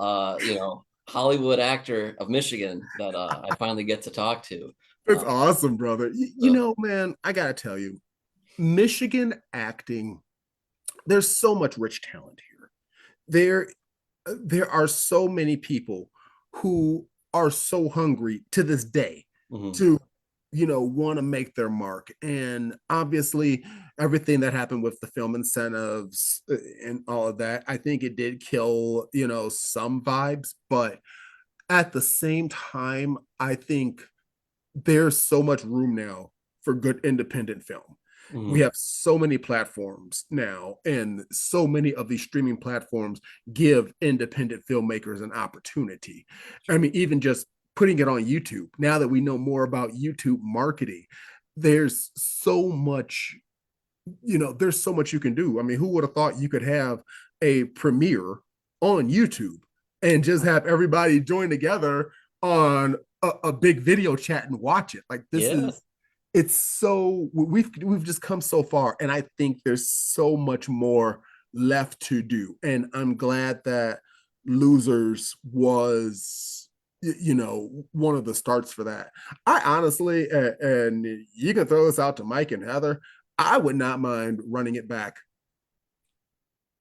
Hollywood actor of Michigan that I finally get to talk to. It's awesome, brother. You know, man, I gotta tell you, Michigan acting. There's so much rich talent here. There are so many people who are so hungry to this day to, want to make their mark. And obviously, everything that happened with the film incentives and all of that, I think it did kill, some vibes. But at the same time, I think there's so much room now for good independent film. We have so many platforms now, and so many of these streaming platforms give independent filmmakers an opportunity. I mean, even just putting it on YouTube, now that we know more about YouTube marketing, there's so much, there's so much you can do. I mean, who would have thought you could have a premiere on YouTube and just have everybody join together on a big video chat and watch it? Like it's so we've just come so far, and I think there's so much more left to do. And I'm glad that Losers was one of the starts for that. I honestly, and you can throw this out to Mike and Heather, I would not mind running it back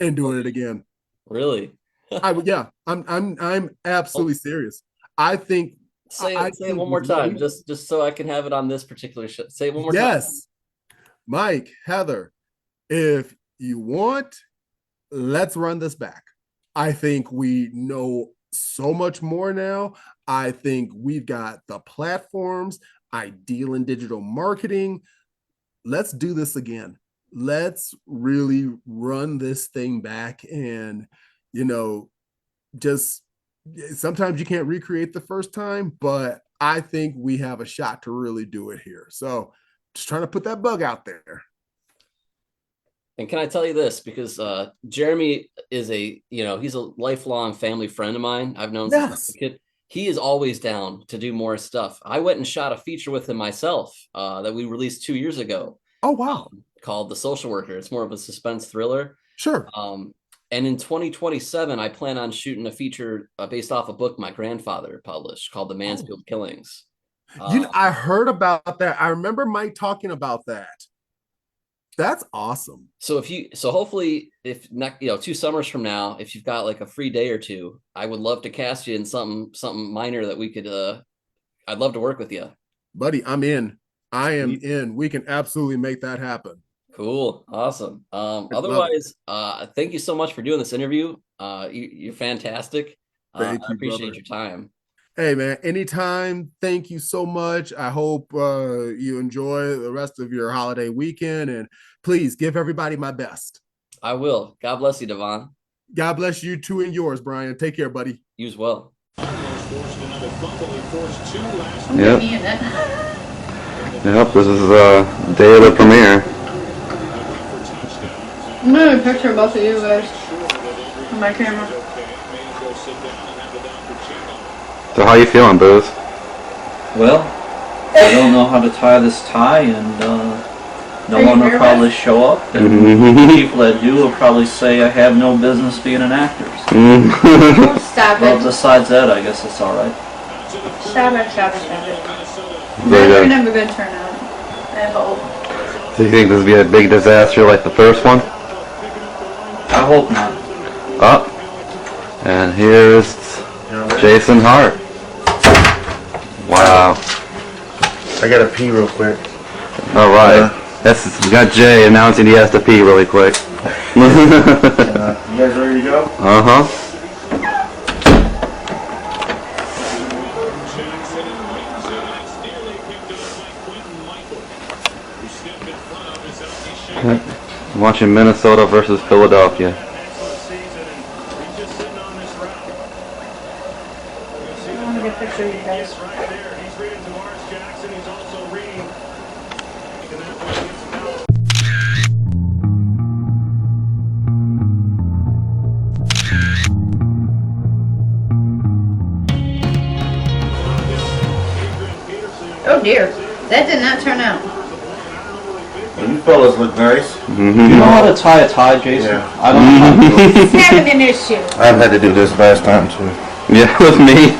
and doing it again. Really? I would. Yeah, I'm absolutely serious. I think. Say it one more time, just so I can have it on this particular show. Say it one more time. Yes, Mike, Heather, if you want, let's run this back. I think we know so much more now. I think we've got the platforms. I deal in digital marketing. Let's do this again. Let's really run this thing back, and just. Sometimes you can't recreate the first time, but I think we have a shot to really do it here. So just trying to put that bug out there. And can I tell you this? Because Jeremy is he's a lifelong family friend of mine. I've known since I was a kid. He is always down to do more stuff. I went and shot a feature with him myself that we released 2 years ago. Oh, wow. Called The Social Worker. It's more of a suspense thriller. Sure. And in 2027, I plan on shooting a feature based off a book my grandfather published called The Mansfield Killings. I heard about that. I remember Mike talking about that. That's awesome. So hopefully if 2 summers from now, if you've got like a free day or two, I would love to cast you in something minor that we could, I'd love to work with you. Buddy, I'm in. I am in. We can absolutely make that happen. Cool. Awesome. Otherwise, thank you so much for doing this interview. You're fantastic. I appreciate your time. Hey, man, anytime. Thank you so much. I hope you enjoy the rest of your holiday weekend, and please give everybody my best. I will. God bless you, DaVaughn. God bless you too and yours, Brian. Take care, buddy. You as well. Yep. Yep, this is the day of the premiere. I'm doing a picture of both of you guys on my camera. So how you feeling, Booze? Well, I don't know how to tie this tie, and no one will probably show up, and people that do will probably say I have no business being an actor. So. Stop it. Well, besides that, I guess it's all right. Stop it. Never never good turnout. I hope. Do you think this will be a big disaster like the first one? I hope not. Up. And here's Jason Hart. Wow. I gotta pee real quick. All right. We got Jay announcing he has to pee really quick. You guys ready to go? Uh-huh. I'm watching Minnesota versus Philadelphia. I want to get a picture of you guys. Oh dear, that did not turn out. Well, you fellas look nice. You know how to tie a tie, Jason? Yeah. I don't know how to do it. Snapping in his shoe. I've had to do this last time too. Yeah, with me.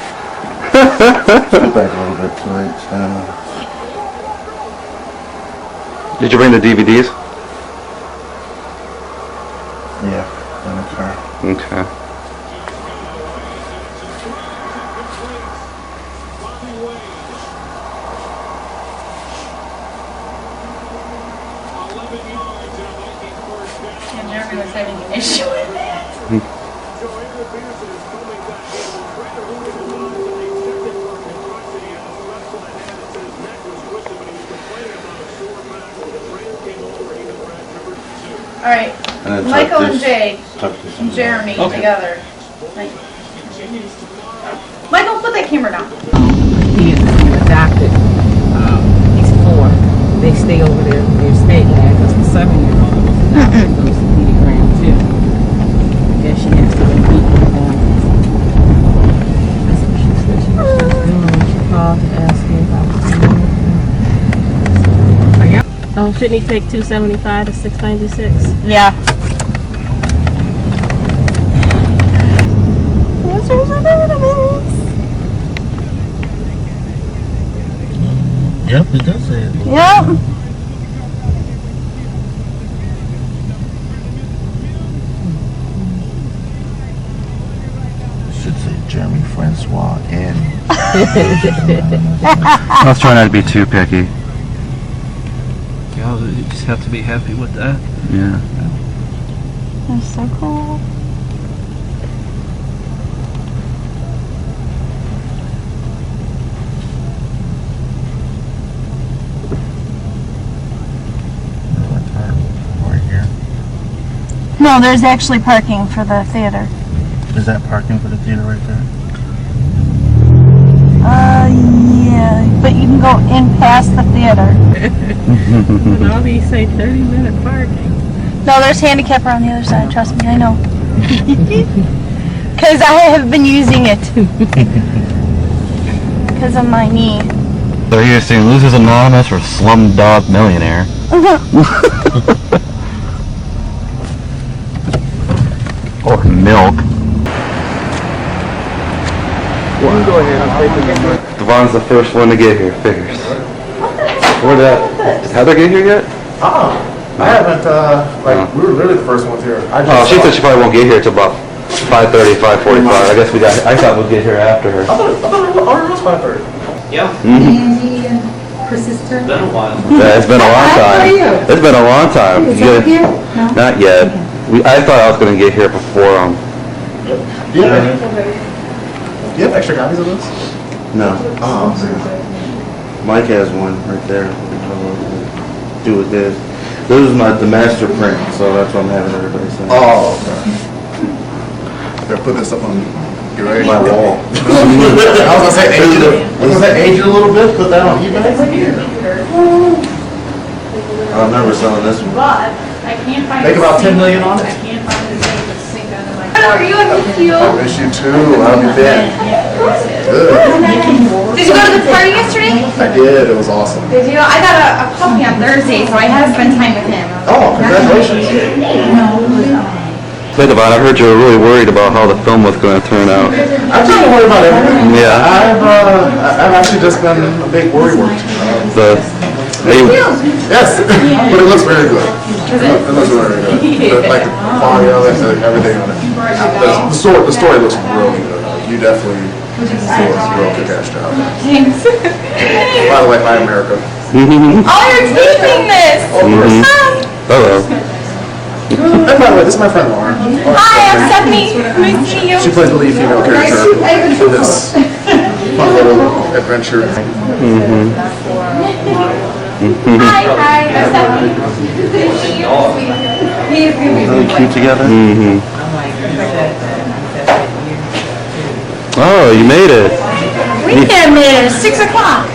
Go back a little bit to it. Stand up. Did you bring the DVDs? Yeah, in the car. Okay. And Jeremy was having an issue with that. All right, And then Michael tuck and this- Jay, tuck this in and Jeremy there. together. Like, Michael, put that camera down. He is adopted. He's 4. They stay over there. They're staying there because the 7-year-old was adopted. Goes to Petey Graham too. I guess she has to compete with them. That's what she said she was just doing. She called to ask me if I was doing it. Oh, shouldn't he take $275 to $696? Yeah. Yep, it does say it. Yep. Should say Jeremy Francois and. Let's try not to be too picky. Yeah, you just have to be happy with that. Yeah. That's so cool. Right here. No, there's actually parking for the theater. Is that parking for the theater right there? Yeah, but you can go in past the theater. And all these say 30-minute parking. No, there's handicapper on the other side, trust me, I know. Because I have been using it. Because of my knee. So you're saying Losers Anonymous or Slumdog Millionaire? Or Milk. You can go ahead and take it. DaVaughn's the first one to get here, figures. Where did Heather get here yet? I haven't, we were really the first ones here. Oh, she said she probably won't get here till about 5:30, 5:45. I guess I thought we'd get here after her. I thought it was 5:30. Yeah. Angie and her sister. It's been a while. Yeah, it's been a long How time. are you? It's been a long time. Is that here? No? Not yet. I thought I was going to get here before. Do you have extra copies of this? No. Oh, Mike has one right there. Do with this. This is the master print, so that's what I'm having everybody say. Oh, okay. Better put this up on your My wall. I was gonna say age it a little bit. Put that on eBay. I remember selling this one. But I can't find Make about 10 million on it. I can't find the name to sync under my. How are you? I miss you. I miss you too. How have you been? Good. Did you go to the party yesterday? I did. It was awesome. Did you? I got a puppy on Thursday, so I had to spend time with him. Oh, congratulations. Hey, DaVaughn, I heard you were really worried about how the film was going to turn out. I'm trying to worry about everything. Yeah. I've actually just been a big worrywart. Yes, but it looks very good. It looks very good. Like the quality of it, everything on it. The story looks really good. You definitely do a real kick-ass job. Thanks. By the way, hi America. Oh, you're taping this! Hello. And by the way, this is my friend Lauren. Hi, I'm Stephanie. Nice to meet you. She plays the lead female character in this fun little adventure. Hi, I'm Stephanie. Good to meet you. He's gonna be Really cute together. Oh, you made it. We can't meet at 6 o'clock.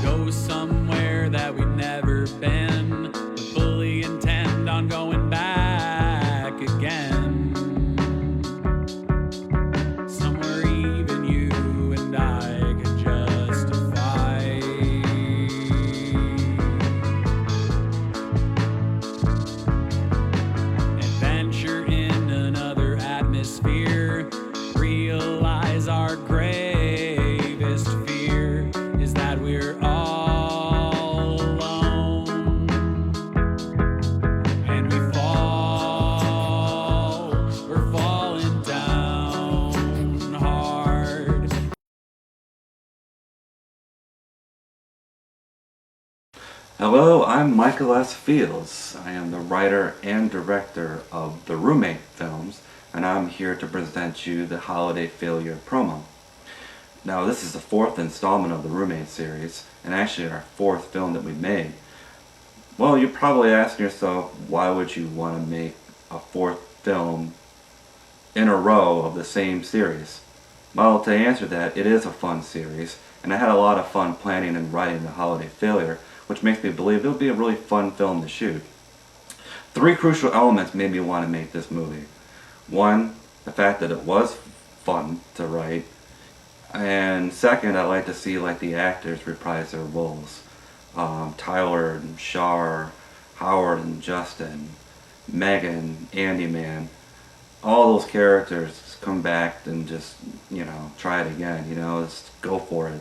Go somewhere that Hello, I'm Michael S. Fields. I am the writer and director of the Roommate films, and I'm here to present you the Holiday Failure promo. Now, this is the 4th installment of the Roommate series, and actually our 4th film that we made. Well, you're probably asking yourself, why would you want to make a 4th film in a row of the same series? Well, to answer that, it is a fun series, and I had a lot of fun planning and writing the Holiday Failure, which makes me believe it'll be a really fun film to shoot. 3 crucial elements made me want to make this movie. 1, the fact that it was fun to write, and 2nd, I like to see like the actors reprise their roles. Tyler and Shar, Howard and Justin, Megan, Andy Man, all those characters come back and just, try it again, just go for it.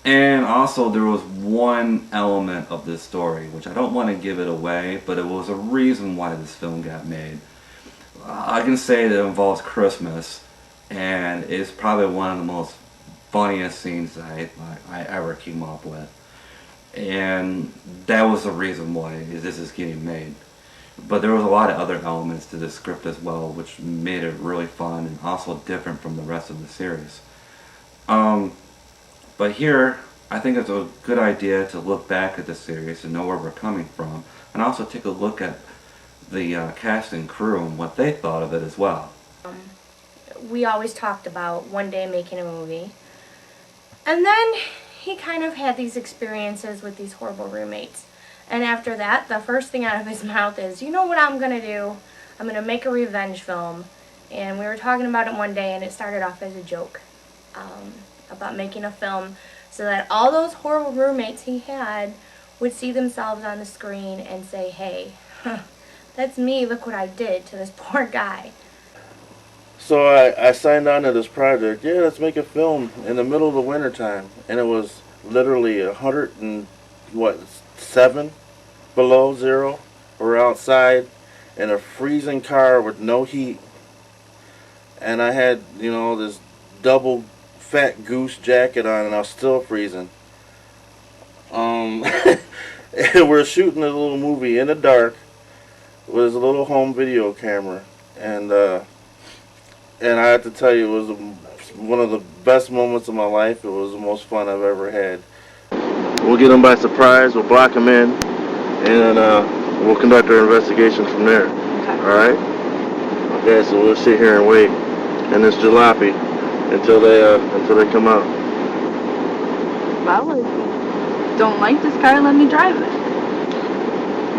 And also there was one element of this story, which I don't want to give it away, but it was a reason why this film got made. I can say that it involves Christmas, and it's probably one of the most funniest scenes that I ever came up with. And that was the reason why this is getting made. But there was a lot of other elements to this script as well, which made it really fun and also different from the rest of the series. But here, I think it's a good idea to look back at the series and know where we're coming from, and also take a look at the cast and crew and what they thought of it as well. We always talked about one day making a movie, and then he kind of had these experiences with these horrible roommates. And after that, the first thing out of his mouth is, you know what I'm going to do? I'm going to make a revenge film. And we were talking about it one day, and it started off as a joke about making a film so that all those horrible roommates he had would see themselves on the screen and say, hey, that's me, look what I did to this poor guy. So I signed on to this project. Yeah, let's make a film in the middle of the winter time. And it was literally 107 below zero. We're outside in a freezing car with no heat. And I had, this double fat goose jacket on, and I was still freezing. We're shooting a little movie in the dark with a little home video camera. And I have to tell you, it was one of the best moments of my life. It was the most fun I've ever had. We'll get them by surprise. We'll block them in, and we'll conduct our investigation from there. Okay. All right? Okay, so we'll sit here and wait in this jalopy until they come out. Well, if you don't like this car, let me drive it.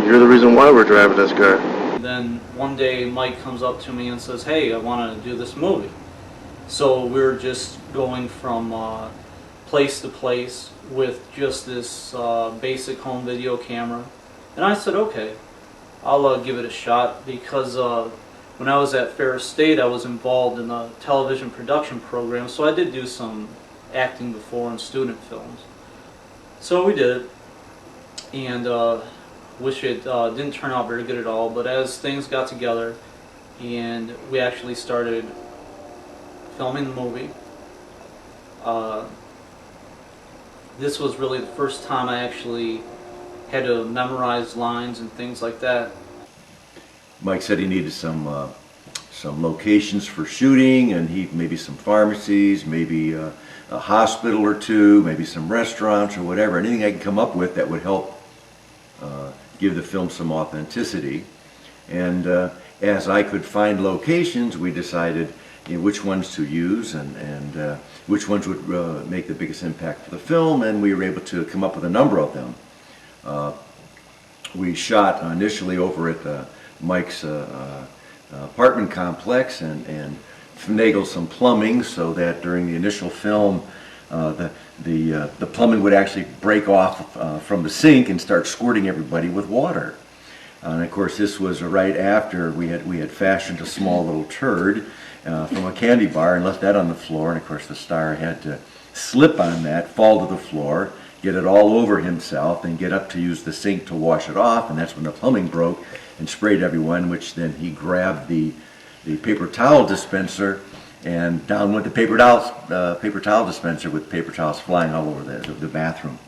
You're the reason why we're driving this car. Then one day Mike comes up to me and says, hey, I want to do this movie. So we're just going from place to place with just this basic home video camera. And I said, okay, I'll give it a shot, because when I was at Ferris State, I was involved in a television production program, so I did do some acting before in student films. So we did it, and wish it didn't turn out very good at all, but as things got together and we actually started filming the movie, this was really the first time I actually had to memorize lines and things like that. Mike said he needed some locations for shooting, and maybe some pharmacies, maybe a hospital or two, maybe some restaurants or whatever. Anything I can come up with that would help give the film some authenticity. And as I could find locations, we decided which ones to use and which ones would make the biggest impact for the film, and we were able to come up with a number of them. We shot initially over at Mike's apartment complex and finagled some plumbing so that during the initial film the plumbing would actually break off from the sink and start squirting everybody with water. And of course, this was right after we had fashioned a small little turd from a candy bar and left that on the floor. And of course, the star had to slip on that, fall to the floor, get it all over himself, and get up to use the sink to wash it off. And that's when the plumbing broke and sprayed everyone, which then he grabbed the paper towel dispenser, and down went the paper towel dispenser with paper towels flying all over the bathroom.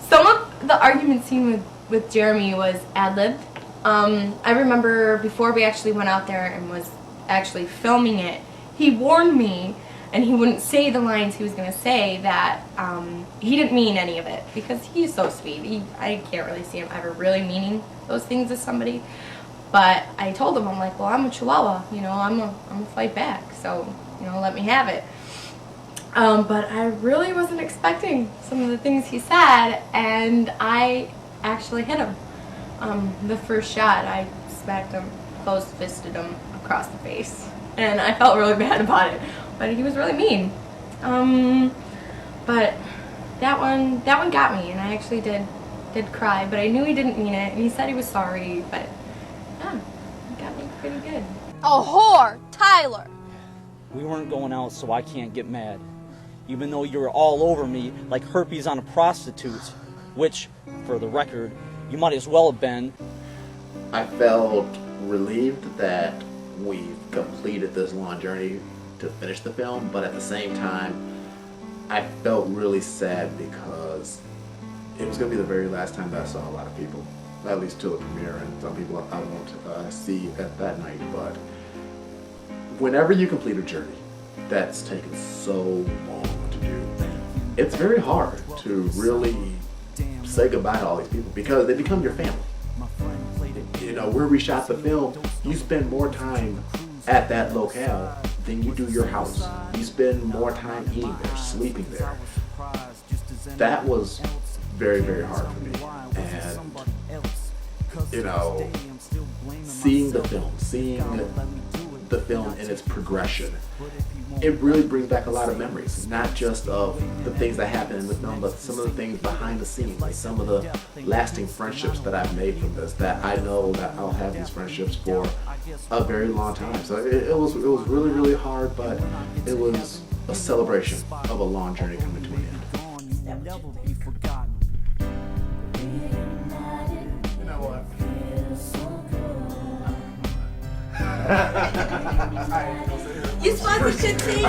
Some of the argument scene with Jeremy was ad-libbed. I remember before we actually went out there and was actually filming it, he warned me, and he wouldn't say the lines he was going to say, that he didn't mean any of it, because he's so sweet. I can't really see him ever really meaning those things to somebody. But I told him, I'm like, well, I'm a Chihuahua, you know, I'm a fight back, so, you know, let me have it. But I really wasn't expecting some of the things he said, and I actually hit him. The first shot, I smacked him, close-fisted him across the face, and I felt really bad about it. But he was really mean. But that one got me, and I actually did cry. But I knew he didn't mean it, and he said he was sorry. But yeah, it got me pretty good. A whore, Tyler. We weren't going out, so I can't get mad. Even though you were all over me like herpes on a prostitute, which, for the record, you might as well have been. I felt relieved that we've completed this long journey to finish the film, but at the same time, I felt really sad because it was going to be the very last time that I saw a lot of people, at least till the premiere, and some people I won't see at that night. But whenever you complete a journey that's taken so long to do, it's very hard to really say goodbye to all these people because they become your family. You know, where we shot the film, you spend more time at that locale than you do your house. You spend more time eating there, sleeping there. That was very, very hard for me. And, you know, seeing the film in its progression, it really brings back a lot of memories, not just of the things that happen in the film, but some of the things behind the scenes, like some of the lasting friendships that I've made from this, that I know that I'll have these friendships for a very long time. So it was really, really hard, but it was a celebration of a long journey coming to an end. You know what? You're supposed to continue.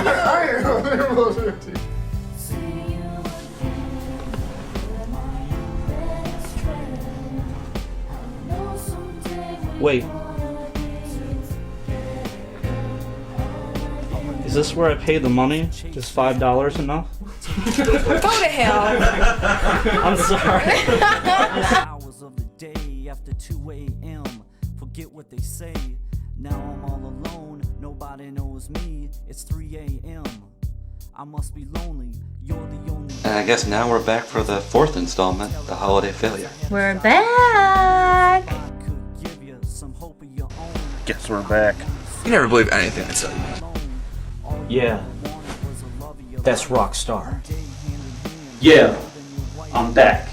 Wait. Is this where I pay the money? Is $5 enough? Go to hell. I'm sorry. Hours of the day after 2 a.m. Forget what they say. Now I'm all alone. Nobody knows me. It's 3 a.m. I must be lonely. You're the only. And I guess now we're back for the 4th installment, The Holiday Failure. We're back. Guess we're back. You never believe anything I tell you. Yeah. That's Rockstar. Yeah. I'm back.